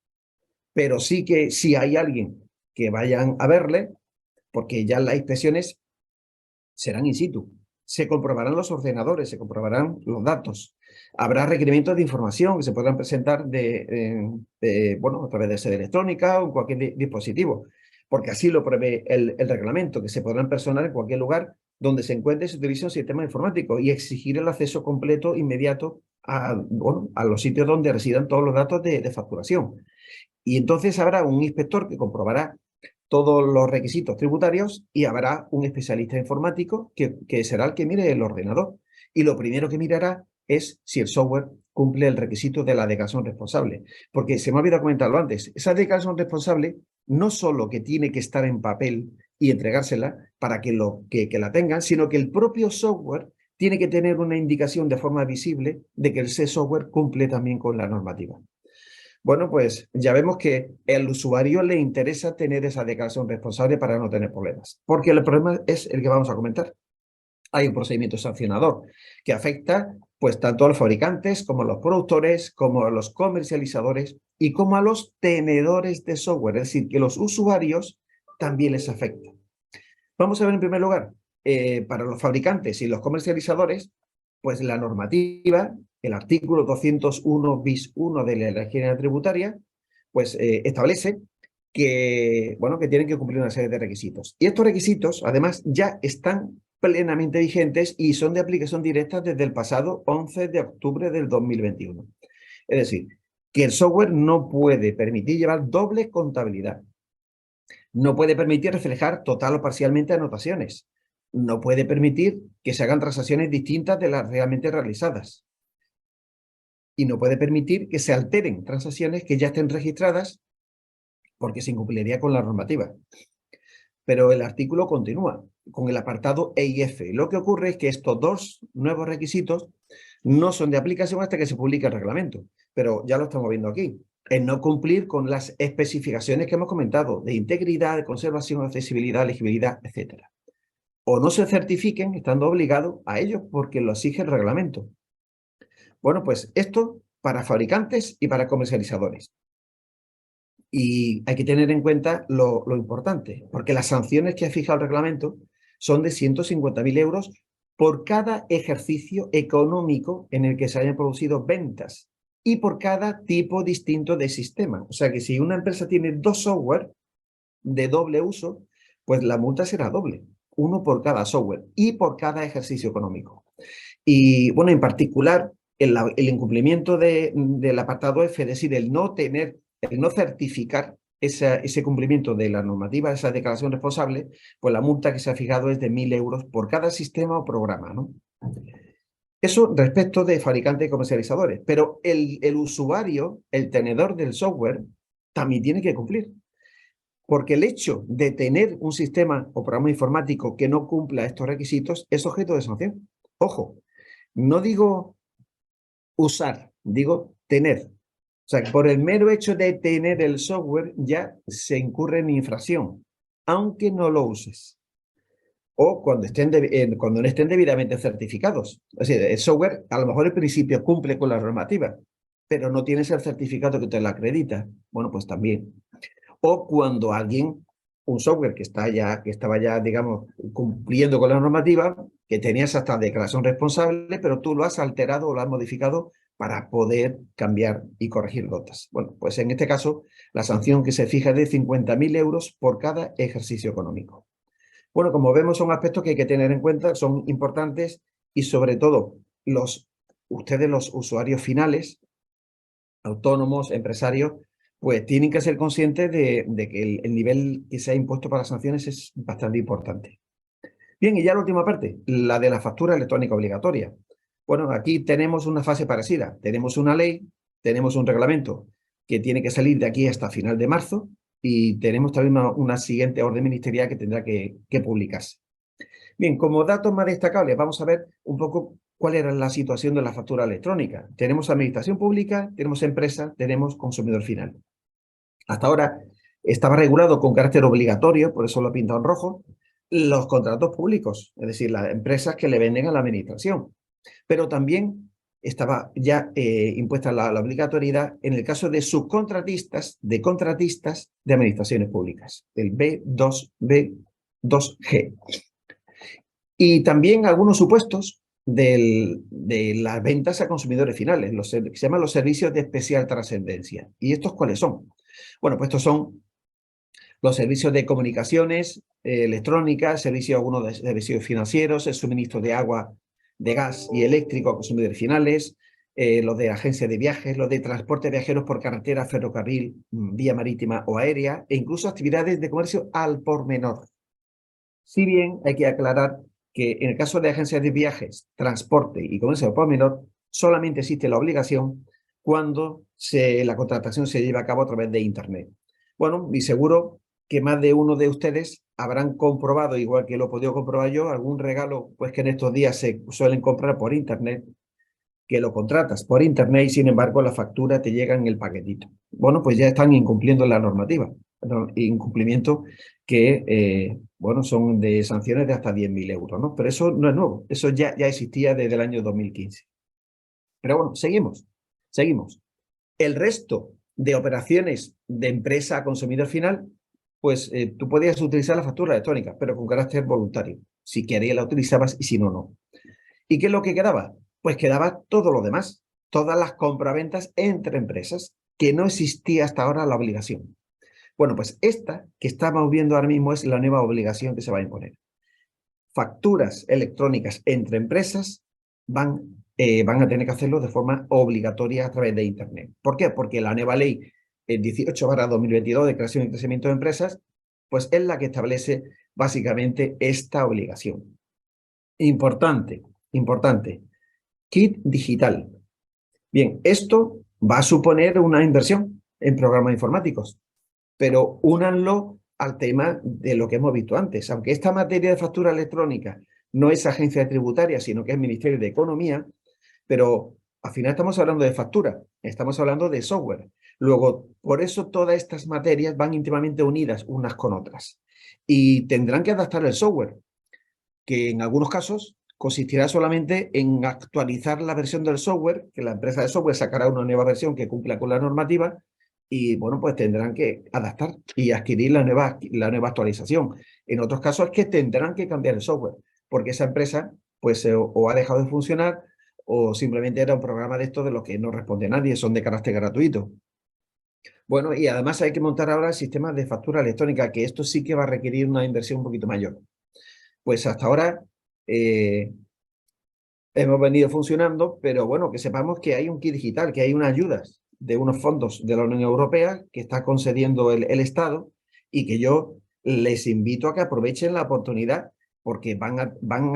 pero sí que si hay alguien que vayan a verle, porque ya las inspecciones serán in situ. Se comprobarán los ordenadores, se comprobarán los datos. Habrá requerimientos de información que se podrán presentar bueno, a través de sede electrónica o en cualquier dispositivo, porque así lo prevé el reglamento, que se podrán personar en cualquier lugar donde se encuentre y se utilice un sistema informático y exigir el acceso completo, inmediato, bueno, a los sitios donde residan todos los datos de facturación. Y entonces habrá un inspector que comprobará todos los requisitos tributarios y habrá un especialista informático que será el que mire el ordenador. Y lo primero que mirará es si el software cumple el requisito de la declaración responsable. Porque se me ha olvidado comentarlo antes, esa declaración responsable no solo que tiene que estar en papel y entregársela para que la tengan, sino que el propio software tiene que tener una indicación de forma visible de que ese software cumple también con la normativa. Bueno, pues ya vemos que al usuario le interesa tener esa declaración responsable para no tener problemas, porque el problema es el que vamos a comentar. Hay un procedimiento sancionador que afecta pues tanto a los fabricantes como a los productores, como a los comercializadores y como a los tenedores de software, es decir, que los usuarios también les afecta. Vamos a ver en primer lugar, para los fabricantes y los comercializadores, pues la normativa, el artículo 201 bis 1 de la Ley General Tributaria, pues establece que, bueno, que tienen que cumplir una serie de requisitos. Y estos requisitos, además, ya están plenamente vigentes y son de aplicación directa desde el pasado 11 de octubre del 2021. Es decir, que el software no puede permitir llevar doble contabilidad. No puede permitir reflejar total o parcialmente anotaciones. No puede permitir que se hagan transacciones distintas de las realmente realizadas. Y no puede permitir que se alteren transacciones que ya estén registradas porque se incumpliría con la normativa. Pero el artículo continúa con el apartado E y F. Lo que ocurre es que estos dos nuevos requisitos no son de aplicación hasta que se publique el reglamento. Pero ya lo estamos viendo aquí. En no cumplir con las especificaciones que hemos comentado de integridad, de conservación, accesibilidad, legibilidad, etc. O no se certifiquen estando obligados a ello porque lo exige el reglamento. Bueno, pues esto para fabricantes y para comercializadores. Y hay que tener en cuenta lo importante, porque las sanciones que ha fijado el reglamento son de 150.000 euros por cada ejercicio económico en el que se hayan producido ventas y por cada tipo distinto de sistema. O sea que si una empresa tiene dos software de doble uso, pues la multa será doble, uno por cada software y por cada ejercicio económico. Y bueno, en particular, el incumplimiento del apartado F, es decir, el no certificar ese cumplimiento de la normativa, esa declaración responsable, pues la multa que se ha fijado es de 1.000 euros por cada sistema o programa, ¿no? Eso respecto de fabricantes y comercializadores, pero el usuario, el tenedor del software, también tiene que cumplir. Porque el hecho de tener un sistema o programa informático que no cumpla estos requisitos es objeto de sanción. Ojo, no digo usar, digo tener. O sea, que por el mero hecho de tener el software ya se incurre en infracción, aunque no lo uses. O cuando no estén debidamente certificados. Es decir, el software a lo mejor en principio cumple con la normativa, pero no tienes el certificado que te lo acredita. Bueno, pues también. O cuando un software que estaba ya, digamos, cumpliendo con la normativa, que tenías hasta declaración responsable, pero tú lo has alterado o lo has modificado para poder cambiar y corregir notas. Bueno, pues en este caso, la sanción que se fija es de 50.000 euros por cada ejercicio económico. Bueno, como vemos, son aspectos que hay que tener en cuenta, son importantes y sobre todo ustedes los usuarios finales, autónomos, empresarios, pues tienen que ser conscientes de que el nivel que se ha impuesto para las sanciones es bastante importante. Bien, y ya la última parte, la de la factura electrónica obligatoria. Bueno, aquí tenemos una fase parecida. Tenemos una ley, tenemos un reglamento que tiene que salir de aquí hasta final de marzo y tenemos también una siguiente orden ministerial que tendrá que publicarse. Bien, como datos más destacables, vamos a ver un poco cuál era la situación de la factura electrónica. Tenemos administración pública, tenemos empresa, tenemos consumidor final. Hasta ahora estaba regulado con carácter obligatorio, por eso lo he pintado en rojo, los contratos públicos, es decir, las empresas que le venden a la administración. Pero también estaba ya impuesta la obligatoriedad en el caso de subcontratistas, de contratistas de administraciones públicas, el B2G. Y también algunos supuestos de las ventas a consumidores finales, que se llaman los servicios de especial trascendencia. ¿Y estos cuáles son? Bueno, pues estos son los servicios de comunicaciones electrónicas, algunos de servicios financieros, el suministro de agua, de gas y eléctrico a consumidores finales, los de agencias de viajes, los de transporte de viajeros por carretera, ferrocarril, vía marítima o aérea, e incluso actividades de comercio al por menor. Si bien hay que aclarar que en el caso de agencias de viajes, transporte y comercio al por menor, solamente existe la obligación cuando la contratación se lleva a cabo a través de Internet. Bueno, y seguro que más de uno de ustedes habrán comprobado, igual que lo he podido comprobar yo, algún regalo pues que en estos días se suelen comprar por Internet, que lo contratas por Internet y sin embargo la factura te llega en el paquetito. Bueno, pues ya están incumpliendo la normativa. Incumplimiento que, bueno, son de sanciones de hasta 10.000 euros, ¿no? Pero eso no es nuevo, eso ya existía desde el año 2015. Pero bueno, seguimos. El resto de operaciones de empresa a consumidor final, pues tú podías utilizar la factura electrónica, pero con carácter voluntario. Si querías la utilizabas y si no, no. ¿Y qué es lo que quedaba? Pues quedaba todo lo demás, todas las compraventas entre empresas, que no existía hasta ahora la obligación. Bueno, pues esta que estamos viendo ahora mismo es la nueva obligación que se va a imponer. Facturas electrónicas entre empresas van a tener que hacerlo de forma obligatoria a través de Internet. ¿Por qué? Porque la nueva ley 18/2022 de creación y crecimiento de empresas, pues es la que establece básicamente esta obligación. Importante. Kit digital. Bien, esto va a suponer una inversión en programas informáticos, pero únanlo al tema de lo que hemos visto antes. Aunque esta materia de factura electrónica no es agencia tributaria, sino que es Ministerio de Economía, pero al final estamos hablando de factura, estamos hablando de software. Luego, por eso todas estas materias van íntimamente unidas unas con otras. Y tendrán que adaptar el software, que en algunos casos consistirá solamente en actualizar la versión del software, que la empresa de software sacará una nueva versión que cumpla con la normativa y, bueno, pues tendrán que adaptar y adquirir la nueva actualización. En otros casos es que tendrán que cambiar el software, porque esa empresa pues o ha dejado de funcionar o simplemente era un programa de estos de los que no responde nadie, son de carácter gratuito. Bueno, y además hay que montar ahora el sistema de factura electrónica, que esto sí que va a requerir una inversión un poquito mayor. Pues hasta ahora hemos venido funcionando, pero bueno, que sepamos que hay un kit digital, que hay unas ayudas de unos fondos de la Unión Europea que está concediendo el Estado y que yo les invito a que aprovechen la oportunidad porque van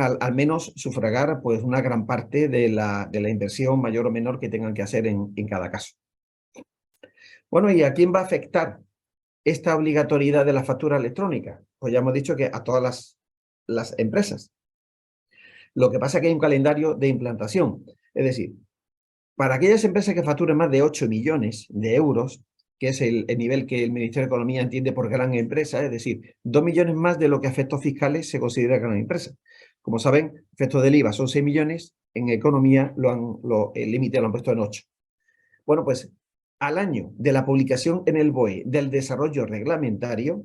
al menos sufragar pues una gran parte de la inversión mayor o menor que tengan que hacer en cada caso. Bueno, ¿y a quién va a afectar esta obligatoriedad de la factura electrónica? Pues ya hemos dicho que a todas las empresas. Lo que pasa es que hay un calendario de implantación. Es decir, para aquellas empresas que facturen más de 8 millones de euros, que es el nivel que el Ministerio de Economía entiende por gran empresa, es decir, 2 millones más de lo que a efectos fiscales se considera gran empresa. Como saben, efectos del IVA son 6 millones, en economía el límite lo han puesto en 8. Bueno, pues al año de la publicación en el BOE del desarrollo reglamentario,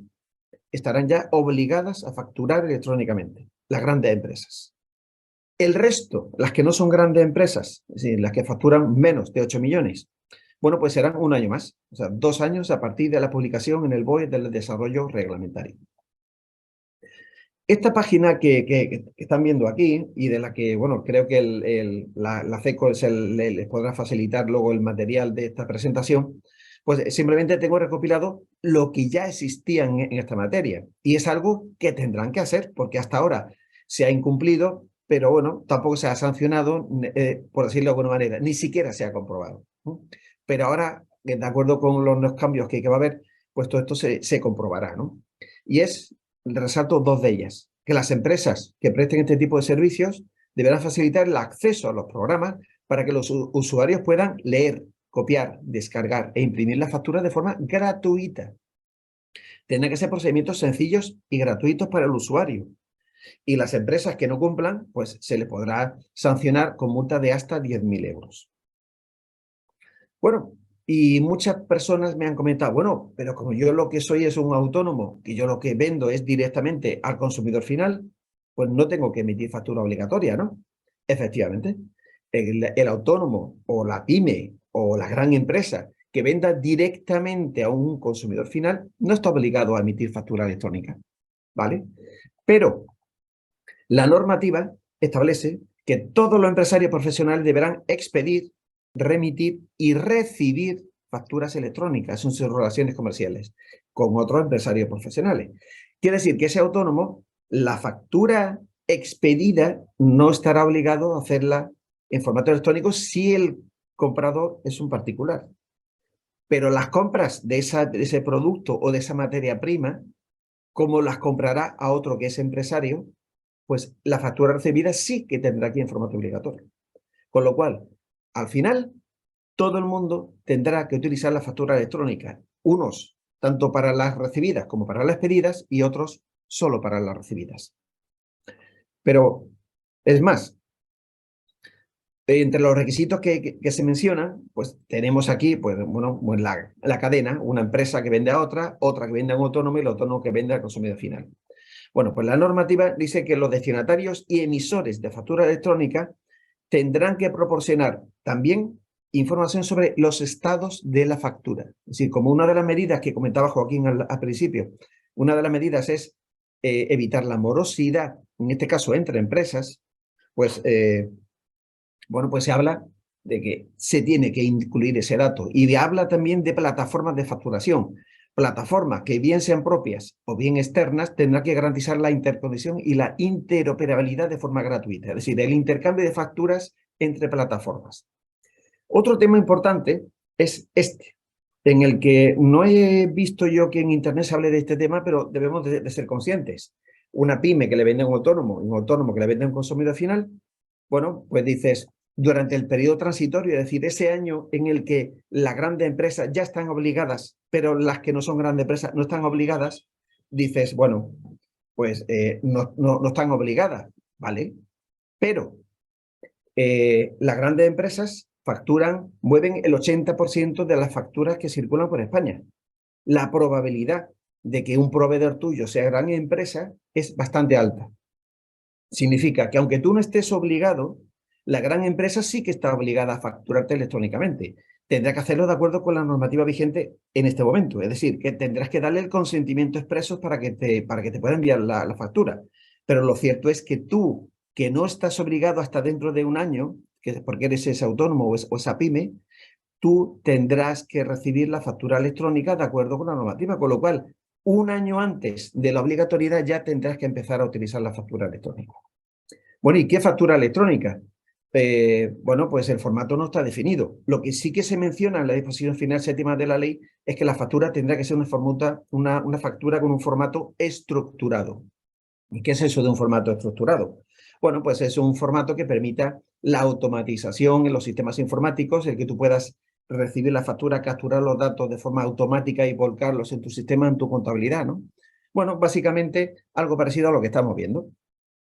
estarán ya obligadas a facturar electrónicamente las grandes empresas. El resto, las que no son grandes empresas, es decir, las que facturan menos de 8 millones, bueno, pues serán un año más, o sea, 2 años a partir de la publicación en el BOE del desarrollo reglamentario. Esta página que están viendo aquí y de la que, bueno, creo que la CECO les podrá facilitar luego el material de esta presentación, pues simplemente tengo recopilado lo que ya existía en esta materia y es algo que tendrán que hacer porque hasta ahora se ha incumplido, pero bueno, tampoco se ha sancionado, por decirlo de alguna manera, ni siquiera se ha comprobado. Pero ahora, de acuerdo con los cambios que va a haber, pues todo esto se comprobará, ¿no? Y resalto 2 de ellas, que las empresas que presten este tipo de servicios deberán facilitar el acceso a los programas para que los usuarios puedan leer, copiar, descargar e imprimir las facturas de forma gratuita. Tendrán que ser procedimientos sencillos y gratuitos para el usuario. Y las empresas que no cumplan, pues se les podrá sancionar con multa de hasta 10.000 euros. Bueno, y muchas personas me han comentado, bueno, pero como yo lo que soy es un autónomo y yo lo que vendo es directamente al consumidor final, pues no tengo que emitir factura obligatoria, ¿no? Efectivamente, el autónomo o la pyme o la gran empresa que venda directamente a un consumidor final no está obligado a emitir factura electrónica, ¿vale? Pero la normativa establece que todos los empresarios profesionales deberán expedir, remitir y recibir facturas electrónicas en sus relaciones comerciales con otros empresarios profesionales. Quiere decir que ese autónomo, la factura expedida no estará obligado a hacerla en formato electrónico si el comprador es un particular. Pero las compras de ese producto o de esa materia prima, como las comprará a otro que es empresario, pues la factura recibida sí que tendrá aquí en formato obligatorio. Con lo cual, al final, todo el mundo tendrá que utilizar la factura electrónica. Unos tanto para las recibidas como para las pedidas y otros solo para las recibidas. Pero, es más, entre los requisitos que se mencionan, pues tenemos aquí, pues bueno, pues la cadena, una empresa que vende a otra, otra que vende a un autónomo y el autónomo que vende al consumidor final. Bueno, pues la normativa dice que los destinatarios y emisores de factura electrónica tendrán que proporcionar también información sobre los estados de la factura. Es decir, como una de las medidas que comentaba Joaquín al principio, una de las medidas es evitar la morosidad, en este caso entre empresas, pues, bueno, pues se habla de que se tiene que incluir ese dato y habla también de plataformas de facturación. Plataformas que bien sean propias o bien externas tendrán que garantizar la interconexión y la interoperabilidad de forma gratuita, es decir, el intercambio de facturas entre plataformas. Otro tema importante es este, en el que no he visto yo que en Internet se hable de este tema, pero debemos de ser conscientes. Una pyme que le vende a un autónomo que le vende a un consumidor final, bueno, pues dices, durante el periodo transitorio, es decir, ese año en el que las grandes empresas ya están obligadas, pero las que no son grandes empresas no están obligadas, dices, bueno, pues no están obligadas, ¿vale? Pero las grandes empresas mueven el 80% de las facturas que circulan por España. La probabilidad de que un proveedor tuyo sea gran empresa es bastante alta. Significa que aunque tú no estés obligado, la gran empresa sí que está obligada a facturarte electrónicamente. Tendrá que hacerlo de acuerdo con la normativa vigente en este momento. Es decir, que tendrás que darle el consentimiento expreso para que te pueda enviar la factura. Pero lo cierto es que tú, que no estás obligado hasta dentro de un año, porque eres ese autónomo o esa pyme, tú tendrás que recibir la factura electrónica de acuerdo con la normativa. Con lo cual, un año antes de la obligatoriedad ya tendrás que empezar a utilizar la factura electrónica. Bueno, ¿y qué factura electrónica? Bueno, pues el formato no está definido. Lo que sí que se menciona en la disposición final séptima de la ley es que la factura tendrá que ser una factura con un formato estructurado. ¿Y qué es eso de un formato estructurado? Bueno, pues es un formato que permita la automatización en los sistemas informáticos, el que tú puedas recibir la factura, capturar los datos de forma automática y volcarlos en tu sistema, en tu contabilidad, ¿no? Bueno, básicamente algo parecido a lo que estamos viendo.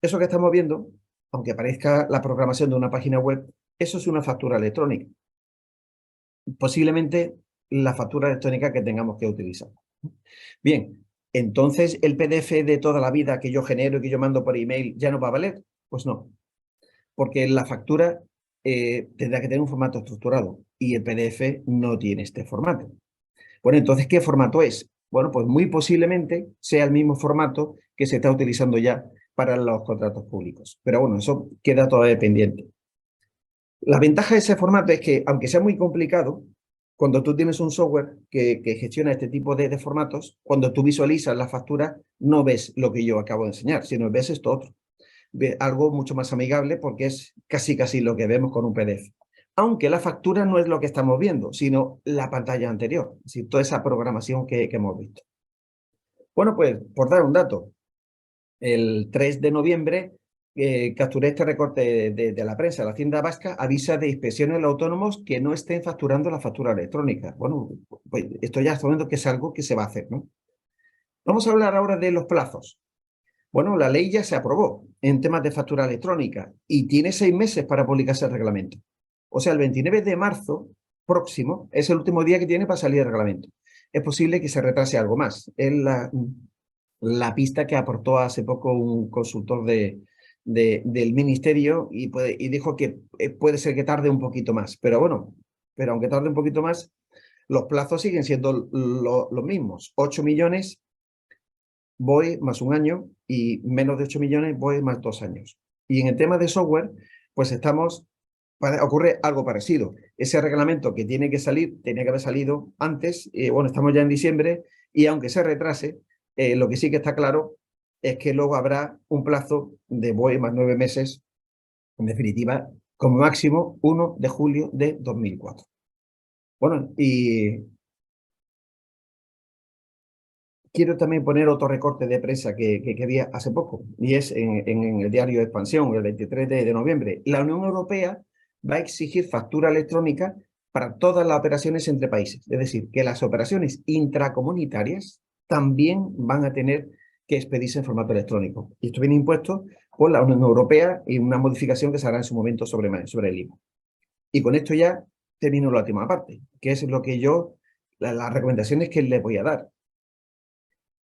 Eso que estamos viendo, aunque parezca la programación de una página web, eso es una factura electrónica. Posiblemente la factura electrónica que tengamos que utilizar. Bien, entonces el PDF de toda la vida que yo genero y que yo mando por email ya no va a valer. Pues no, porque la factura tendrá que tener un formato estructurado y el PDF no tiene este formato. Bueno, entonces, ¿qué formato es? Bueno, pues muy posiblemente sea el mismo formato que se está utilizando ya para los contratos públicos. Pero bueno, eso queda todavía pendiente. La ventaja de ese formato es que, aunque sea muy complicado, cuando tú tienes un software que gestiona este tipo de formatos, cuando tú visualizas la factura, no ves lo que yo acabo de enseñar, sino ves esto otro. Ves algo mucho más amigable porque es casi lo que vemos con un PDF. Aunque la factura no es lo que estamos viendo, sino la pantalla anterior, es decir, toda esa programación que hemos visto. Bueno, pues, por dar un dato, el 3 de noviembre capturé este recorte de la prensa. La Hacienda Vasca avisa de inspecciones a los autónomos que no estén facturando la factura electrónica. Bueno, pues esto ya está viendo que es algo que se va a hacer, ¿no? Vamos a hablar ahora de los plazos. Bueno, la ley ya se aprobó en temas de factura electrónica y tiene 6 meses para publicarse el reglamento. O sea, el 29 de marzo próximo es el último día que tiene para salir el reglamento. Es posible que se retrase algo más. Es la pista que aportó hace poco un consultor del ministerio y dijo que puede ser que tarde un poquito más. Pero bueno, pero aunque tarde un poquito más, los plazos siguen siendo los mismos. 8 millones voy más un año y menos de 8 millones voy más 2 años. Y en el tema de software, pues ocurre algo parecido. Ese reglamento que tiene que salir, tenía que haber salido antes, bueno, estamos ya en diciembre y aunque se retrase, lo que sí que está claro es que luego habrá un plazo de BOE más 9 meses, en definitiva, como máximo 1 de julio de 2004. Bueno, y quiero también poner otro recorte de prensa que había hace poco, y es en el diario Expansión, el 23 de noviembre. La Unión Europea va a exigir factura electrónica para todas las operaciones entre países. Es decir, que las operaciones intracomunitarias también van a tener que expedirse en formato electrónico. Y esto viene impuesto por la Unión Europea y una modificación que se hará en su momento sobre el IVA. Y con esto ya termino la última parte, que es lo que las recomendaciones que les voy a dar.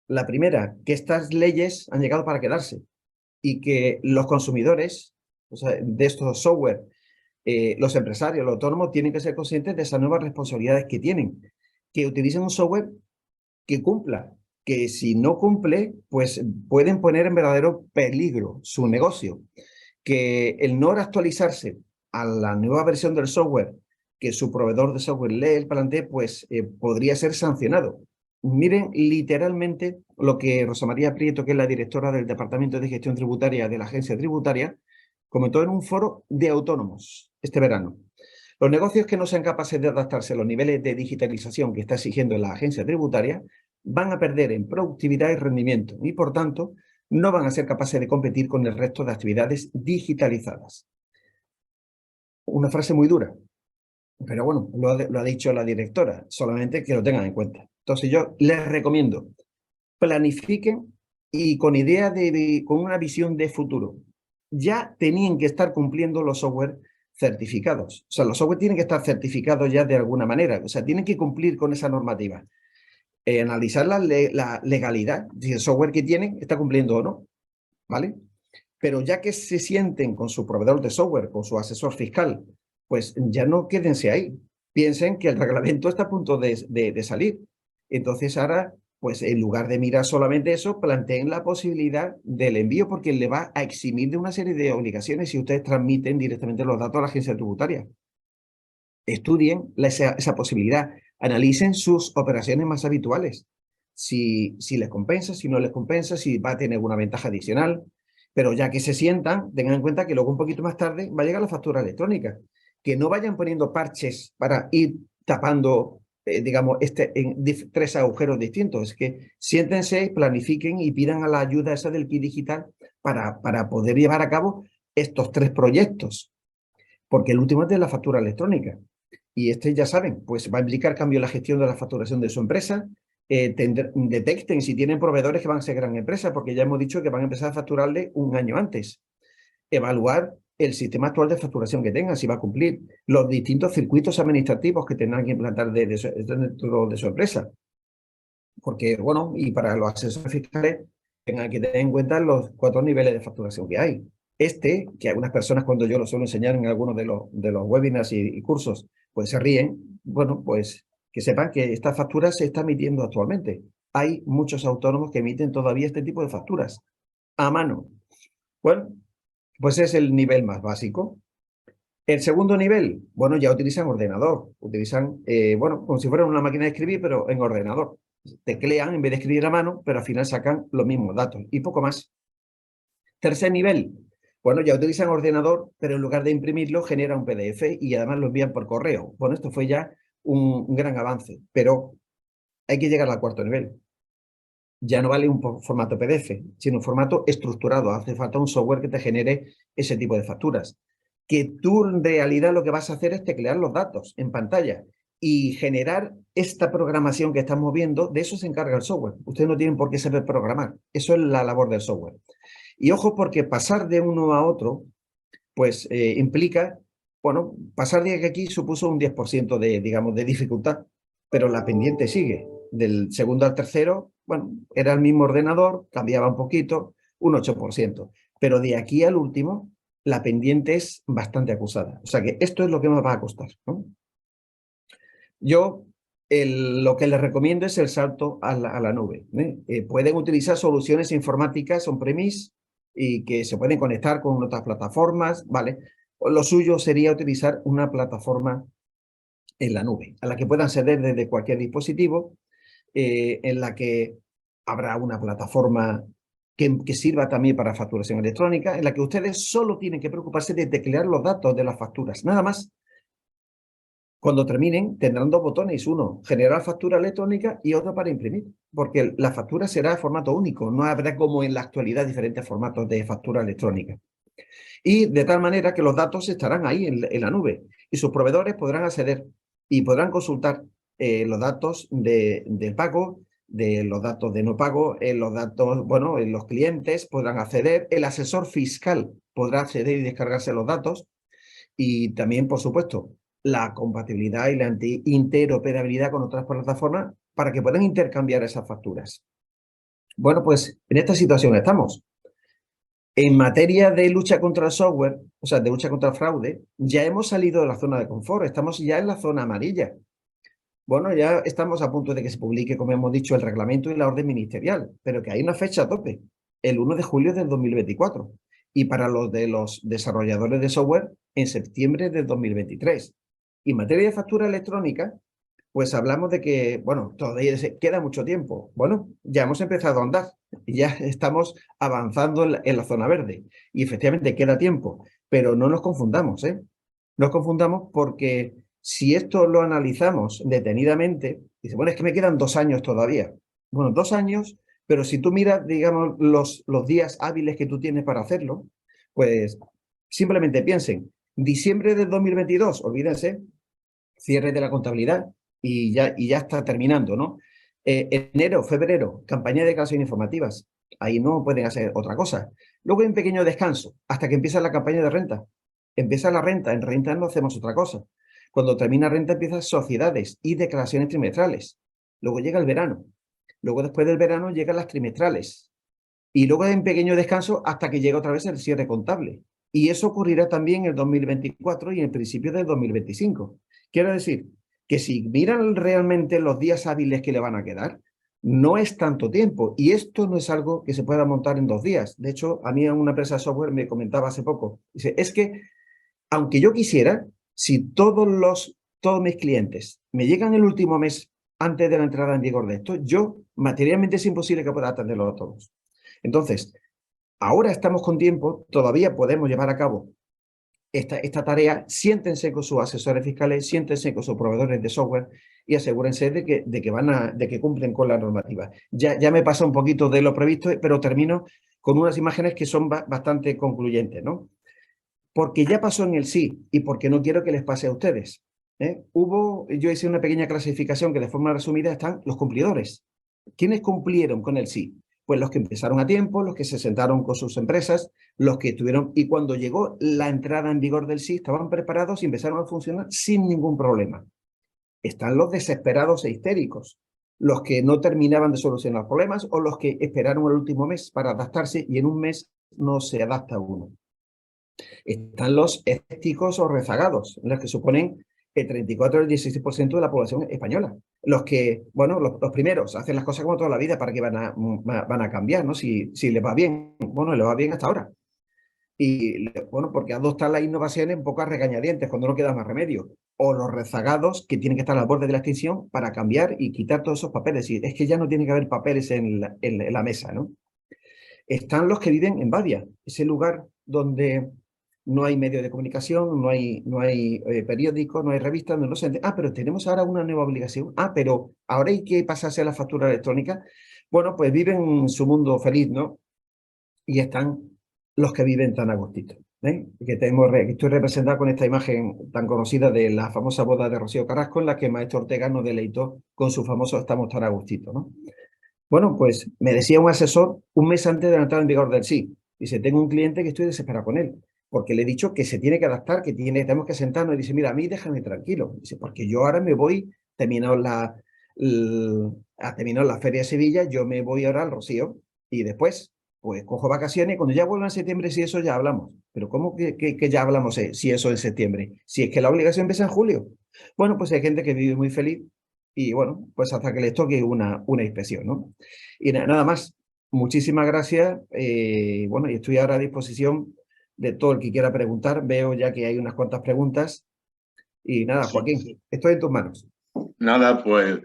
La primera, que estas leyes han llegado para quedarse y que los consumidores, o sea, de estos software, los empresarios, los autónomos, tienen que ser conscientes de esas nuevas responsabilidades que tienen, que utilicen un software que cumpla, que si no cumple, pues pueden poner en verdadero peligro su negocio, que el no actualizarse a la nueva versión del software que su proveedor de software le plantee, pues podría ser sancionado. Miren literalmente lo que Rosa María Prieto, que es la directora del Departamento de Gestión Tributaria de la Agencia Tributaria, comentó en un foro de autónomos este verano. Los negocios que no sean capaces de adaptarse a los niveles de digitalización que está exigiendo la agencia tributaria van a perder en productividad y rendimiento y, por tanto, no van a ser capaces de competir con el resto de actividades digitalizadas. Una frase muy dura, pero bueno, lo ha dicho la directora, solamente que lo tengan en cuenta. Entonces yo les recomiendo, planifiquen y con con una visión de futuro. Ya tenían que estar cumpliendo los software certificados. O sea, los software tienen que estar certificados ya de alguna manera. O sea, tienen que cumplir con esa normativa. Analizar la legalidad, si el software que tienen está cumpliendo o no, ¿vale? Pero ya que se sienten con su proveedor de software, con su asesor fiscal, pues ya no quédense ahí. Piensen que el reglamento está a punto de salir. Entonces ahora, pues en lugar de mirar solamente eso, planteen la posibilidad del envío porque le va a eximir de una serie de obligaciones si ustedes transmiten directamente los datos a la agencia tributaria. Estudien esa posibilidad, analicen sus operaciones más habituales, si les compensa, si no les compensa, si va a tener alguna ventaja adicional, pero ya que se sientan, tengan en cuenta que luego un poquito más tarde va a llegar la factura electrónica, que no vayan poniendo parches para ir tapando, digamos, en 3 agujeros distintos, es que siéntense, planifiquen y pidan a la ayuda esa del kit digital para poder llevar a cabo estos 3 proyectos, porque el último es de la factura electrónica. Y ya saben, pues va a implicar cambio en la gestión de la facturación de su empresa. Detecten si tienen proveedores que van a ser gran empresa, porque ya hemos dicho que van a empezar a facturarle un año antes. Evaluar el sistema actual de facturación que tengan, si va a cumplir los distintos circuitos administrativos que tengan que implantar dentro de su empresa. Porque, bueno, y para los asesores fiscales, tengan que tener en cuenta los 4 niveles de facturación que hay. Que algunas personas cuando yo lo suelo enseñar en algunos de los webinars y cursos, pues se ríen. Bueno, pues que sepan que esta factura se está emitiendo actualmente. Hay muchos autónomos que emiten todavía este tipo de facturas a mano. Bueno, pues es el nivel más básico. El segundo nivel, bueno, ya utilizan ordenador. Utilizan, bueno, como si fuera una máquina de escribir, pero en ordenador. Teclean en vez de escribir a mano, pero al final sacan los mismos datos y poco más. Tercer nivel, bueno, ya utilizan ordenador, pero en lugar de imprimirlo, genera un PDF y además lo envían por correo. Bueno, esto fue ya un gran avance, pero hay que llegar al cuarto nivel. Ya no vale un formato PDF, sino un formato estructurado. Hace falta un software que te genere ese tipo de facturas. Que tú en realidad lo que vas a hacer es teclear los datos en pantalla y generar esta programación que estamos viendo, de eso se encarga el software. Ustedes no tienen por qué saber programar. Eso es la labor del software. Y ojo, porque pasar de uno a otro, pues implica, bueno, pasar de aquí supuso un 10% de, digamos, de dificultad, pero la pendiente sigue. Del segundo al tercero, bueno, era el mismo ordenador, cambiaba un poquito, un 8%. Pero de aquí al último, la pendiente es bastante acusada. O sea que esto es lo que me va a costar, ¿no? Yo lo que les recomiendo es el salto a la nube, ¿eh? Pueden utilizar soluciones informáticas on-premise y que se pueden conectar con otras plataformas, ¿vale? Lo suyo sería utilizar una plataforma en la nube, a la que puedan acceder desde cualquier dispositivo, en la que habrá una plataforma que sirva también para facturación electrónica, en la que ustedes solo tienen que preocuparse de teclear los datos de las facturas, nada más. Cuando terminen, tendrán dos botones, uno, generar factura electrónica y otro para imprimir, porque la factura será de formato único, no habrá como en la actualidad diferentes formatos de factura electrónica. Y de tal manera que los datos estarán ahí en la nube y sus proveedores podrán acceder y podrán consultar los datos de pago, de los datos de no pago, los datos, bueno, los clientes podrán acceder, el asesor fiscal podrá acceder y descargarse los datos y también, por supuesto, la compatibilidad y la interoperabilidad con otras plataformas para que puedan intercambiar esas facturas. Bueno, pues en esta situación estamos. En materia de lucha contra el software, o sea, de lucha contra el fraude, ya hemos salido de la zona de confort, estamos ya en la zona amarilla. Bueno, ya estamos a punto de que se publique, como hemos dicho, el reglamento y la orden ministerial, pero que hay una fecha a tope, el 1 de julio del 2024. Y para los de los desarrolladores de software, en septiembre del 2023. Y en materia de factura electrónica, pues hablamos de que, bueno, todavía queda mucho tiempo. Bueno, ya hemos empezado a andar y ya estamos avanzando en la zona verde. Y efectivamente queda tiempo, pero no nos confundamos, ¿eh? No nos confundamos porque si esto lo analizamos detenidamente, dice, bueno, es que me quedan 2 años todavía. Bueno, 2 años, pero si tú miras, digamos, los días hábiles que tú tienes para hacerlo, pues simplemente piensen, diciembre del 2022, olvídense, cierre de la contabilidad y ya está terminando, ¿no? Enero, febrero, campaña de declaraciones informativas. Ahí no pueden hacer otra cosa. Luego hay un pequeño descanso hasta que empieza la campaña de renta. Empieza la renta, en renta no hacemos otra cosa. Cuando termina renta empiezan sociedades y declaraciones trimestrales. Luego llega el verano. Luego después del verano llegan las trimestrales. Y luego hay un pequeño descanso hasta que llega otra vez el cierre contable. Y eso ocurrirá también en el 2024 y en el principio del 2025. Quiero decir que si miran realmente los días hábiles que le van a quedar, no es tanto tiempo. Y esto no es algo que se pueda montar en 2 días. De hecho, a mí una empresa de software me comentaba hace poco. Dice, es que aunque yo quisiera, si todos mis clientes me llegan el último mes antes de la entrada en vigor de esto, yo materialmente es imposible que pueda atenderlos a todos. Entonces, ahora estamos con tiempo, todavía podemos llevar a cabo esta tarea, siéntense con sus asesores fiscales, siéntense con sus proveedores de software y asegúrense de que cumplen con la normativa. Ya me pasa un poquito de lo previsto, pero termino con unas imágenes que son bastante concluyentes, ¿no? Porque ya pasó en el sí y porque no quiero que les pase a ustedes. Yo hice una pequeña clasificación que de forma resumida están los cumplidores. ¿Quiénes cumplieron con el sí? Pues los que empezaron a tiempo, los que se sentaron con sus empresas, los que estuvieron, y cuando llegó la entrada en vigor del sí, estaban preparados y empezaron a funcionar sin ningún problema. Están los desesperados e histéricos, los que no terminaban de solucionar problemas o los que esperaron el último mes para adaptarse y en un mes no se adapta uno. Están los escépticos o rezagados, los que suponen el 34 o el 16% de la población española. Los que, bueno, los primeros hacen las cosas como toda la vida, ¿para qué van a cambiar, ¿no? Si les va bien, bueno, les va bien hasta ahora. Y, bueno, porque adoptan las innovaciones un poco a regañadientes cuando no queda más remedio. O los rezagados que tienen que estar al borde de la extinción para cambiar y quitar todos esos papeles. Y es que ya no tiene que haber papeles en la mesa, ¿no? Están los que viven en Badia, ese lugar donde no hay medios de comunicación, no hay periódicos, no hay revistas, no se entiende. Pero tenemos ahora una nueva obligación. Pero ahora hay que pasarse a la factura electrónica. Bueno, pues viven su mundo feliz, ¿no? Y están los que viven tan a gustito. ¿eh? Que estoy representado con esta imagen tan conocida de la famosa boda de Rocío Carrasco, en la que Maestro Ortega nos deleitó con su famoso Estamos tan a gustito, ¿no? Bueno, pues me decía un asesor un mes antes de la entrada en vigor del sí. Dice, tengo un cliente que estoy desesperado con él, porque le he dicho que se tiene que adaptar, tenemos que sentarnos. Y dice, mira, a mí déjame tranquilo. Dice, porque yo ahora me voy, terminado la Feria de Sevilla, yo me voy ahora al Rocío y después, pues cojo vacaciones y cuando ya vuelva en septiembre, si eso ya hablamos. Pero ¿cómo que ya hablamos si eso en septiembre? Si es que la obligación empieza en julio. Bueno, pues hay gente que vive muy feliz y bueno, pues hasta que les toque una inspección, ¿no? Y nada más. Muchísimas gracias. Bueno, y estoy ahora a disposición de todo el que quiera preguntar. Veo ya que hay unas cuantas preguntas. Y nada, Sí. Joaquín, estoy en tus manos. Nada, pues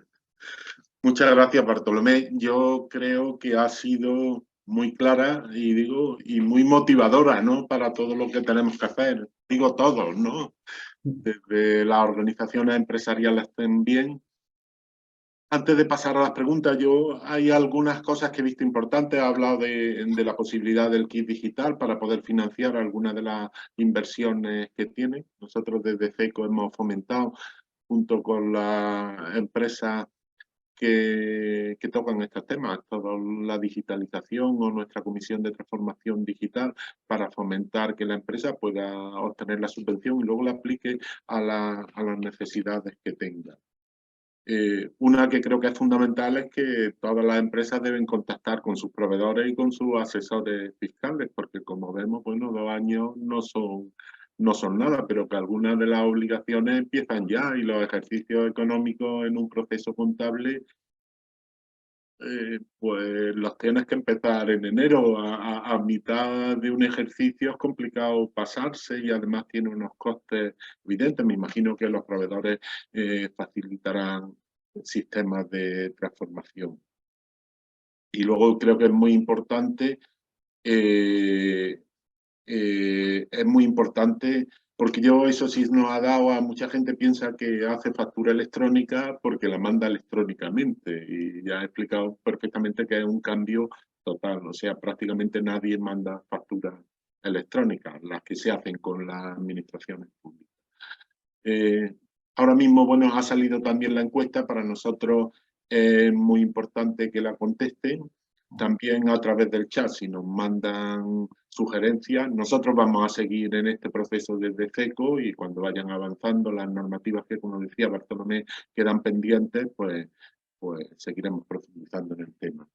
muchas gracias, Bartolomé. Yo creo que ha sido muy clara y digo, y muy motivadora, ¿no? Para todo lo que tenemos que hacer. Digo todos, ¿no? Desde las organizaciones empresariales también. Antes de pasar a las preguntas, hay algunas cosas que he visto importantes. He hablado de la posibilidad del kit digital para poder financiar algunas de las inversiones que tiene. Nosotros desde CECO hemos fomentado, junto con las empresas que tocan estos temas, toda la digitalización o nuestra comisión de transformación digital para fomentar que la empresa pueda obtener la subvención y luego la aplique a las necesidades que tenga. Una que creo que es fundamental es que todas las empresas deben contactar con sus proveedores y con sus asesores fiscales, porque como vemos, bueno, 2 años no son nada, pero que algunas de las obligaciones empiezan ya y los ejercicios económicos en un proceso contable, pues los tienes que empezar en enero. A mitad de un ejercicio es complicado pasarse y además tiene unos costes evidentes. Me imagino que los proveedores facilitarán sistemas de transformación. Y luego creo que eh, es muy importante porque eso sí nos ha dado a mucha gente piensa que hace factura electrónica porque la manda electrónicamente y ya he explicado perfectamente que es un cambio total, o sea, prácticamente nadie manda facturas electrónicas, las que se hacen con las administraciones públicas. Eh, Ahora mismo, bueno, ha salido también la encuesta, para nosotros es muy importante que la contesten, también a través del chat, si nos mandan sugerencias. Nosotros vamos a seguir en este proceso desde CECO y cuando vayan avanzando las normativas que, como decía Bartolomé, quedan pendientes, pues seguiremos profundizando en el tema.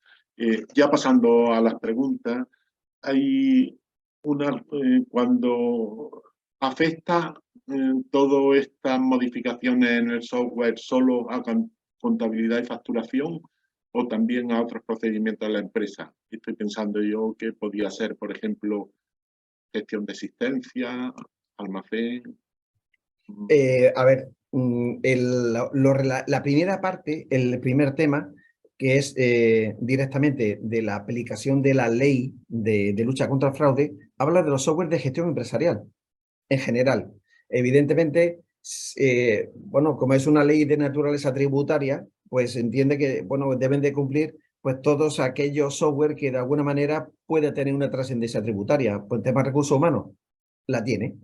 Ya pasando a las preguntas, hay cuando afecta todas estas modificaciones en el software solo a contabilidad y facturación o también a otros procedimientos de la empresa. Estoy pensando yo que podría ser, por ejemplo, gestión de existencia, almacén. A ver, la primera parte, el primer tema, que es directamente de la aplicación de la ley de lucha contra el fraude, habla de los software de gestión empresarial en general. Evidentemente, bueno, como es una ley de naturaleza tributaria, pues entiende que, bueno, deben de cumplir pues todos aquellos software que de alguna manera puede tener una trascendencia tributaria. Pues el tema de recursos humanos la tiene.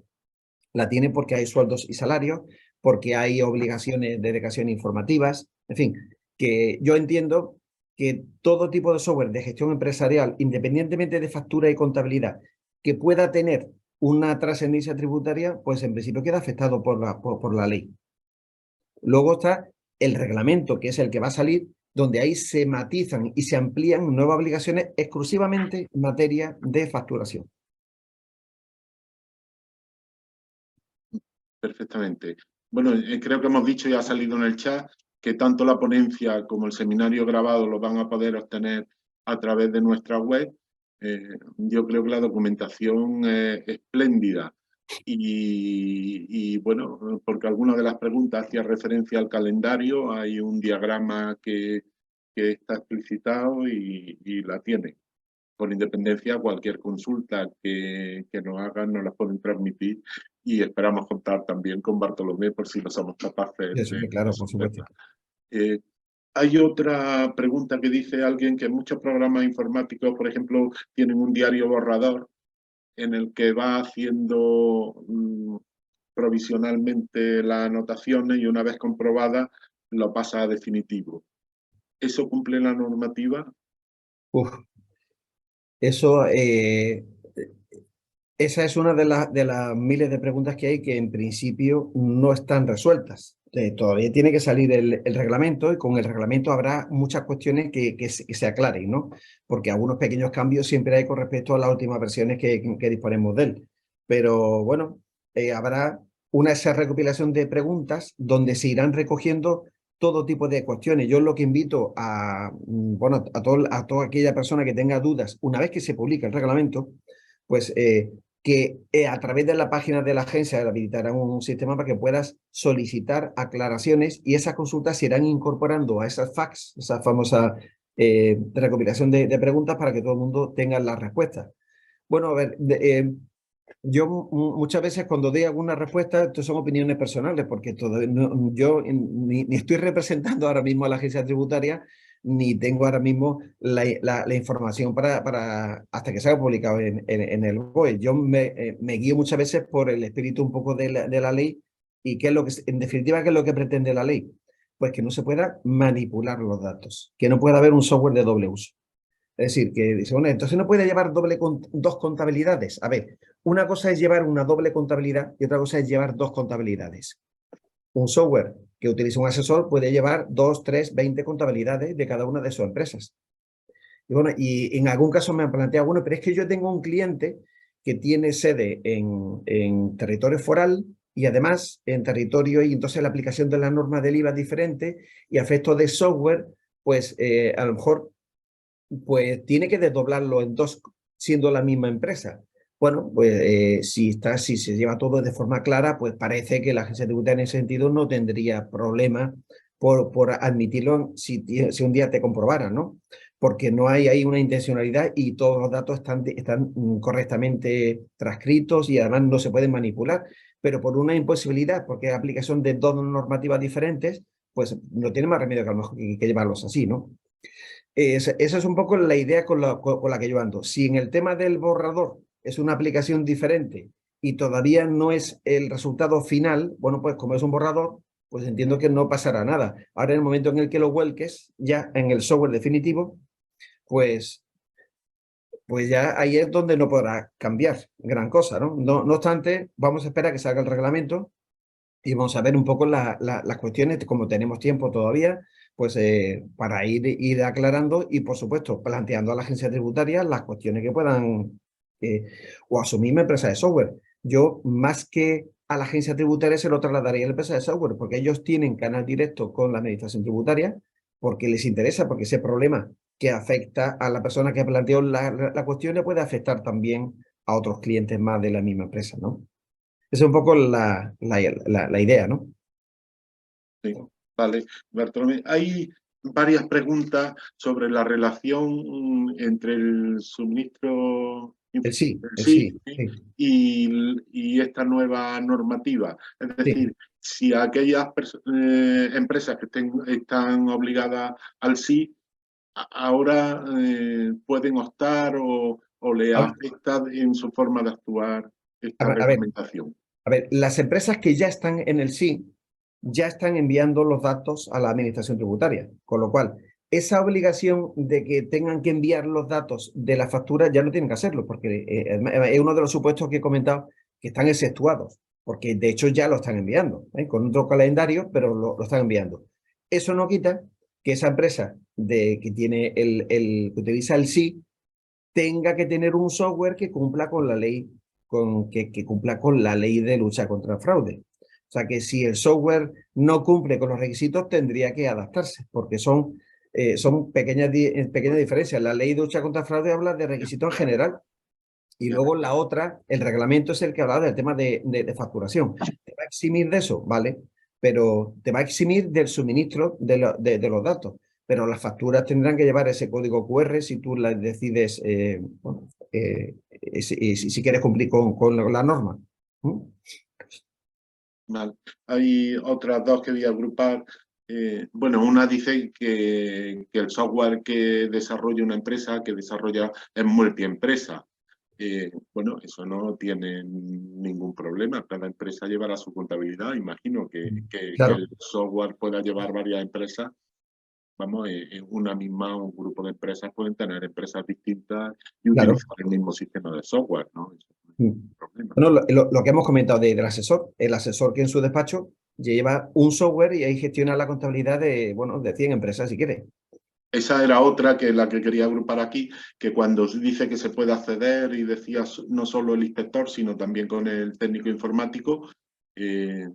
La tiene porque hay sueldos y salarios, porque hay obligaciones de declaración informativas, en fin, que yo entiendo que todo tipo de software de gestión empresarial, independientemente de factura y contabilidad, que pueda tener una trascendencia tributaria, pues en principio queda afectado por la ley. Luego está el reglamento, que es el que va a salir, donde ahí se matizan y se amplían nuevas obligaciones exclusivamente en materia de facturación. Perfectamente. Bueno, creo que hemos dicho y ha salido en el chat que tanto la ponencia como el seminario grabado lo van a poder obtener a través de nuestra web. Yo creo que la documentación es espléndida y bueno, porque alguna de las preguntas hacía referencia al calendario, hay un diagrama que está explicitado y la tiene. Con independencia, cualquier consulta que nos hagan nos la pueden transmitir y esperamos contar también con Bartolomé por si no somos capaces Eso, de claro, por supuesto. resolverla. Hay otra pregunta que dice alguien que muchos programas informáticos, por ejemplo, tienen un diario borrador en el que va haciendo provisionalmente las anotaciones y una vez comprobada lo pasa a definitivo. ¿Eso cumple la normativa? Uf, eso, esa es una de las miles de preguntas que hay que en principio no están resueltas. Todavía tiene que salir el reglamento y con el reglamento habrá muchas cuestiones que se aclaren, ¿no? Porque algunos pequeños cambios siempre hay con respecto a las últimas versiones que disponemos de él. Pero bueno, habrá esa recopilación de preguntas donde se irán recogiendo todo tipo de cuestiones. Yo lo que invito bueno, a toda aquella persona que tenga dudas, una vez que se publica el reglamento, pues que a través de la página de la agencia habilitarán un sistema para que puedas solicitar aclaraciones y esas consultas se irán incorporando a esas fax, esa famosa recopilación de preguntas para que todo el mundo tenga las respuestas. Bueno, a ver, yo muchas veces cuando doy alguna respuesta, esto son opiniones personales, porque yo ni estoy representando ahora mismo a la agencia tributaria, ni tengo ahora mismo la información hasta que se haya publicado en el BOE. Yo me guío muchas veces por el espíritu un poco de la ley y qué es lo que, en definitiva, qué es lo que pretende la ley. Pues que no se pueda manipular los datos, que no pueda haber un software de doble uso. Es decir, que dice, bueno, entonces no puede llevar dos contabilidades. A ver, una cosa es llevar una doble contabilidad y otra cosa es llevar dos contabilidades. Un software que utiliza un asesor puede llevar 2, 3, 20 contabilidades de cada una de sus empresas. Y bueno, y en algún caso me han planteado, bueno, pero es que yo tengo un cliente que tiene sede en territorio foral y además en territorio, y entonces la aplicación de la norma del IVA es diferente y a efectos de software, pues a lo mejor pues tiene que desdoblarlo en dos, siendo la misma empresa. Bueno, pues si se lleva todo de forma clara, pues parece que la agencia tributaria en ese sentido no tendría problema por admitirlo si un día te comprobara, ¿no? Porque no hay ahí una intencionalidad y todos los datos están correctamente transcritos y además no se pueden manipular, pero por una imposibilidad, porque es aplicación de dos normativas diferentes, pues no tiene más remedio que a lo mejor que llevarlos así, ¿no? Esa es un poco la idea con la que yo ando. Si en el tema del borrador es una aplicación diferente y todavía no es el resultado final, bueno, pues como es un borrador, pues entiendo que no pasará nada. Ahora en el momento en el que lo vuelques, ya en el software definitivo, pues ya ahí es donde no podrá cambiar gran cosa, ¿no? No obstante, vamos a esperar a que salga el reglamento y vamos a ver un poco las cuestiones, como tenemos tiempo todavía, pues para ir aclarando y, por supuesto, planteando a la agencia tributaria las cuestiones que puedan o asumirme empresa de software. Yo, más que a la agencia tributaria, se lo trasladaría a la empresa de software, porque ellos tienen canal directo con la administración tributaria, porque les interesa, porque ese problema que afecta a la persona que planteó la cuestión le puede afectar también a otros clientes más de la misma empresa, ¿no? Esa es un poco la idea, ¿no? Sí, vale, Bartolomé. Hay varias preguntas sobre la relación entre el suministro El sí, del el SIF, sí, ¿sí? sí, y esta nueva normativa. Es sí. decir, si aquellas empresas que están obligadas al SIF ahora pueden optar o le A ver, afecta en su forma de actuar esta a ver, reglamentación. a ver, las empresas que ya están en el sí, ya están enviando los datos a la administración tributaria, con lo cual esa obligación de que tengan que enviar los datos de la factura ya no tienen que hacerlo, porque es uno de los supuestos que he comentado que están exceptuados, porque de hecho ya lo están enviando, con otro calendario, pero lo están enviando. Eso no quita que esa empresa que tiene que utiliza el sí tenga que tener un software que cumpla con la ley, que cumpla con la ley de lucha contra el fraude. O sea que si el software no cumple con los requisitos, tendría que adaptarse, porque son pequeñas diferencias. La ley de lucha contra el fraude habla de requisitos en general y luego la otra, el reglamento es el que habla del tema de facturación. ¿Te va a eximir de eso? Vale, pero te va a eximir del suministro de los datos. Pero las facturas tendrán que llevar ese código QR si tú las decides, si quieres cumplir con la norma. ¿Mm? Vale. Hay otras dos que voy a agrupar. Bueno, una dice que el software que desarrolla una empresa, que desarrolla es multiempresa. bueno, eso no tiene ningún problema. Cada empresa llevará su contabilidad. Imagino que Claro, el software pueda llevar varias empresas. Vamos, en una misma, un grupo de empresas pueden tener empresas distintas y claro. utilizar el mismo sistema de software, ¿no? Eso no es Mm. un problema. Bueno, lo que hemos comentado del asesor, el asesor que en su despacho lleva un software y ahí gestiona la contabilidad de, bueno, de 100 empresas, si quiere. Esa era otra que la que quería agrupar aquí, que cuando dice que se puede acceder y decía no solo el inspector, sino también con el técnico informático, eh,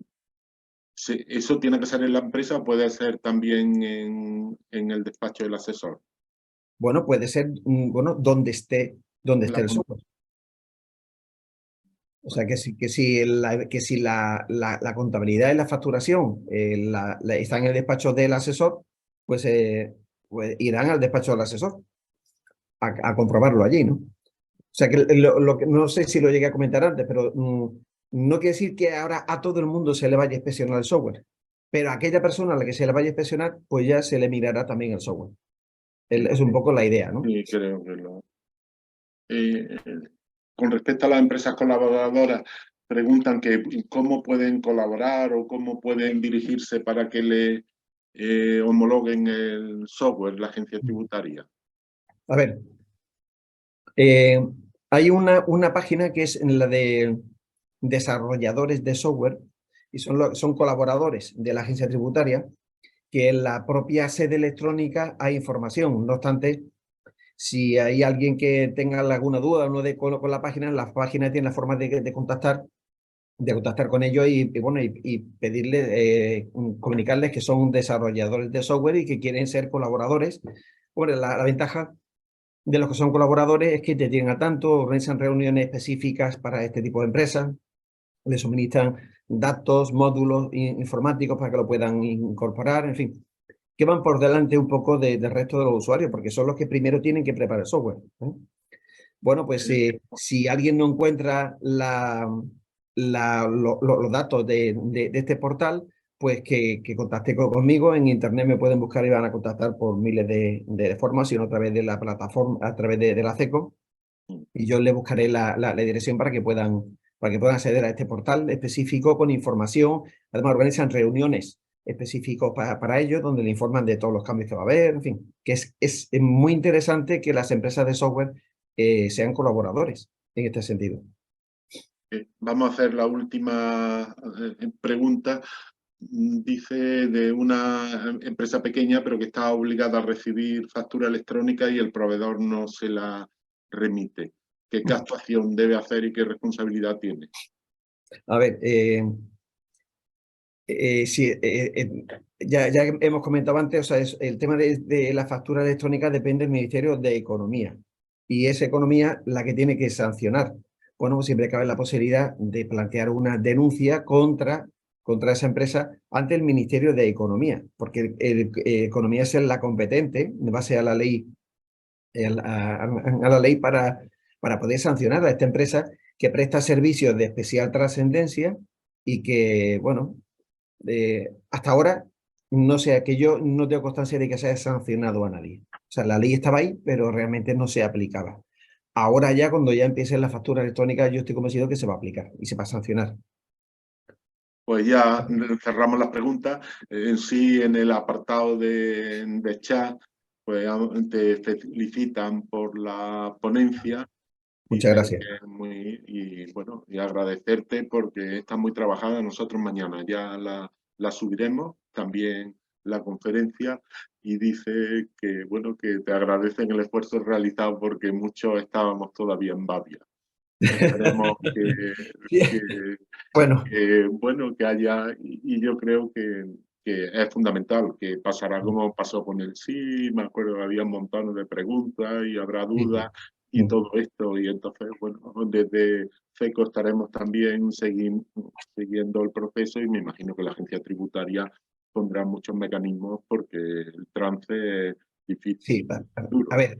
eso tiene que ser en la empresa o puede ser también en el despacho del asesor. Bueno, puede ser, bueno, donde esté La, el software. O sea, que si la contabilidad y la facturación están en el despacho del asesor, pues irán al despacho del asesor a comprobarlo allí, ¿no? O sea, que no sé si lo llegué a comentar antes, pero no quiere decir que ahora a todo el mundo se le vaya a inspeccionar el software, pero a aquella persona a la que se le vaya a inspeccionar, pues ya se le mirará también el software. Es un poco la idea, ¿no? sí, creo que lo. Eh, con respecto a las empresas colaboradoras, preguntan que cómo pueden colaborar o cómo pueden dirigirse para que le homologuen el software, la agencia tributaria. A ver, eh, hay una página que es la de desarrolladores de software y son colaboradores de la agencia tributaria, que en la propia sede electrónica hay información. No obstante, si hay alguien que tenga alguna duda con la página tiene la forma de contactar con ellos bueno, y pedirles, comunicarles que son desarrolladores de software y que quieren ser colaboradores. Bueno, la ventaja de los que son colaboradores es que te tienen a tanto, organizan reuniones específicas para este tipo de empresas, les suministran datos, módulos informáticos para que lo puedan incorporar, en fin, que van por delante un poco del resto de los usuarios, porque son los que primero tienen que preparar el software, ¿eh? Bueno, pues si alguien no encuentra los datos de este portal, pues que contacte conmigo. En internet me pueden buscar y van a contactar por miles de formas, sino a través de la plataforma, a través de la CECO, y yo les buscaré la dirección para que puedan acceder a este portal específico con información. Además, organizan reuniones específicos para ellos, donde le informan de todos los cambios que va a haber, en fin, que es muy interesante que las empresas de software sean colaboradores en este sentido. Vamos a hacer la última pregunta. Dice de una empresa pequeña, pero que está obligada a recibir factura electrónica y el proveedor no se la remite. ¿Qué actuación debe hacer y qué responsabilidad tiene? A ver, sí, ya hemos comentado antes, o sea, el tema de la factura electrónica depende del Ministerio de Economía, y es Economía la que tiene que sancionar. Bueno, pues siempre cabe la posibilidad de plantear una denuncia contra esa empresa ante el Ministerio de Economía, porque Economía es la competente, en base a la ley, a la ley para poder sancionar a esta empresa que presta servicios de especial trascendencia y que, bueno, hasta ahora, no sé, que yo no tengo constancia de que se haya sancionado a nadie. O sea, la ley estaba ahí, pero realmente no se aplicaba. Ahora ya, cuando ya empiece la factura electrónica, yo estoy convencido que se va a aplicar y se va a sancionar. Pues ya cerramos las preguntas. En sí, en el apartado de chat, pues te felicitan por la ponencia. Muchas Dicen gracias. que es muy, y bueno, y agradecerte porque está muy trabajada. Nosotros mañana ya la subiremos, también la conferencia, y dice que, bueno, que te agradecen el esfuerzo realizado porque muchos estábamos todavía en Babia. Esperemos que, Bueno, bueno, que haya, y yo creo que es fundamental, que pasará como pasó con el sí, me acuerdo que había un montón de preguntas y habrá dudas sí, y todo esto, y entonces, bueno, desde FECO estaremos también siguiendo el proceso y me imagino que la agencia tributaria pondrá muchos mecanismos porque el trance es sí. difícil, A duro. ver,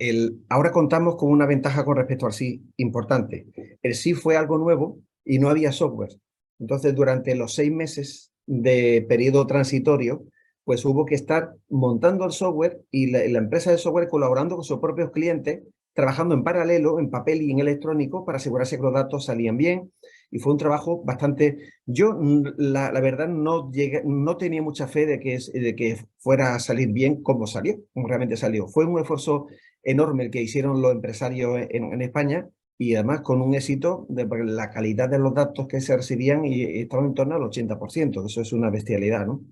ahora contamos con una ventaja con respecto al sí importante. El sí fue algo nuevo y no había software. Entonces, durante los 6 meses de periodo transitorio, pues hubo que estar montando el software y la empresa de software colaborando con sus propios clientes trabajando en paralelo, en papel y en electrónico, para asegurarse que los datos salían bien. Y fue un trabajo bastante... Yo, la verdad, no tenía mucha fe de que fuera a salir bien como salió, como realmente salió. Fue un esfuerzo enorme el que hicieron los empresarios en España, y además con un éxito de porque la calidad de los datos que se recibían y estaban en torno al 80%, eso es una bestialidad, ¿no?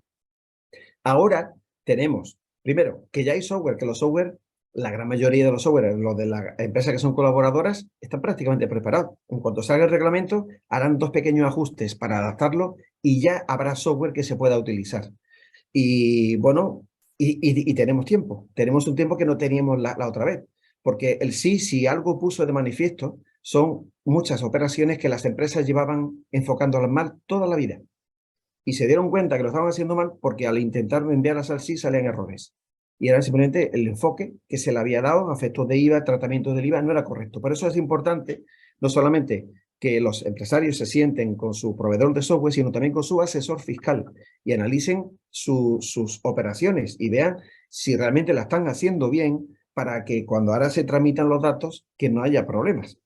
Ahora tenemos, primero, que ya hay software, que los software, la gran mayoría de los software, los de las empresas que son colaboradoras, están prácticamente preparados. En cuanto salga el reglamento, harán 2 pequeños ajustes para adaptarlo y ya habrá software que se pueda utilizar. Y bueno, y tenemos un tiempo que no teníamos la otra vez, porque si algo puso de manifiesto, son muchas operaciones que las empresas llevaban enfocándolas mal toda la vida. Y se dieron cuenta que lo estaban haciendo mal porque al intentar enviarlas al SI salían errores. Y era simplemente el enfoque que se le había dado, efectos de IVA, tratamiento del IVA, no era correcto. Por eso es importante no solamente que los empresarios se sienten con su proveedor de software, sino también con su asesor fiscal y analicen sus operaciones y vean si realmente la están haciendo bien para que cuando ahora se tramitan los datos, que no haya problemas.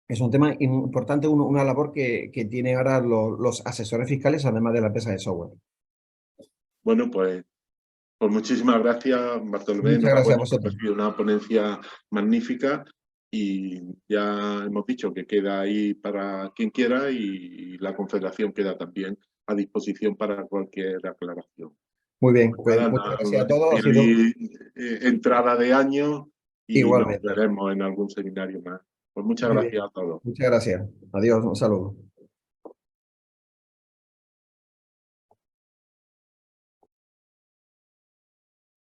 Es un tema importante, una labor que tienen ahora los asesores fiscales, además de la empresa de software. Bueno, pues muchísimas gracias, Bartolomé. Muchas gracias a Enhorabuena, porque ha vosotros. sido una ponencia magnífica y ya hemos dicho que queda ahí para quien quiera y la Confederación queda también a disposición para cualquier aclaración. Muy bien, Pues pues nada, muchas gracias a todos. Ha sido feliz entrada de año y nos igualmente. veremos en algún seminario más. Pues muchas Muy bien, gracias a todos. muchas gracias. Adiós, un saludo.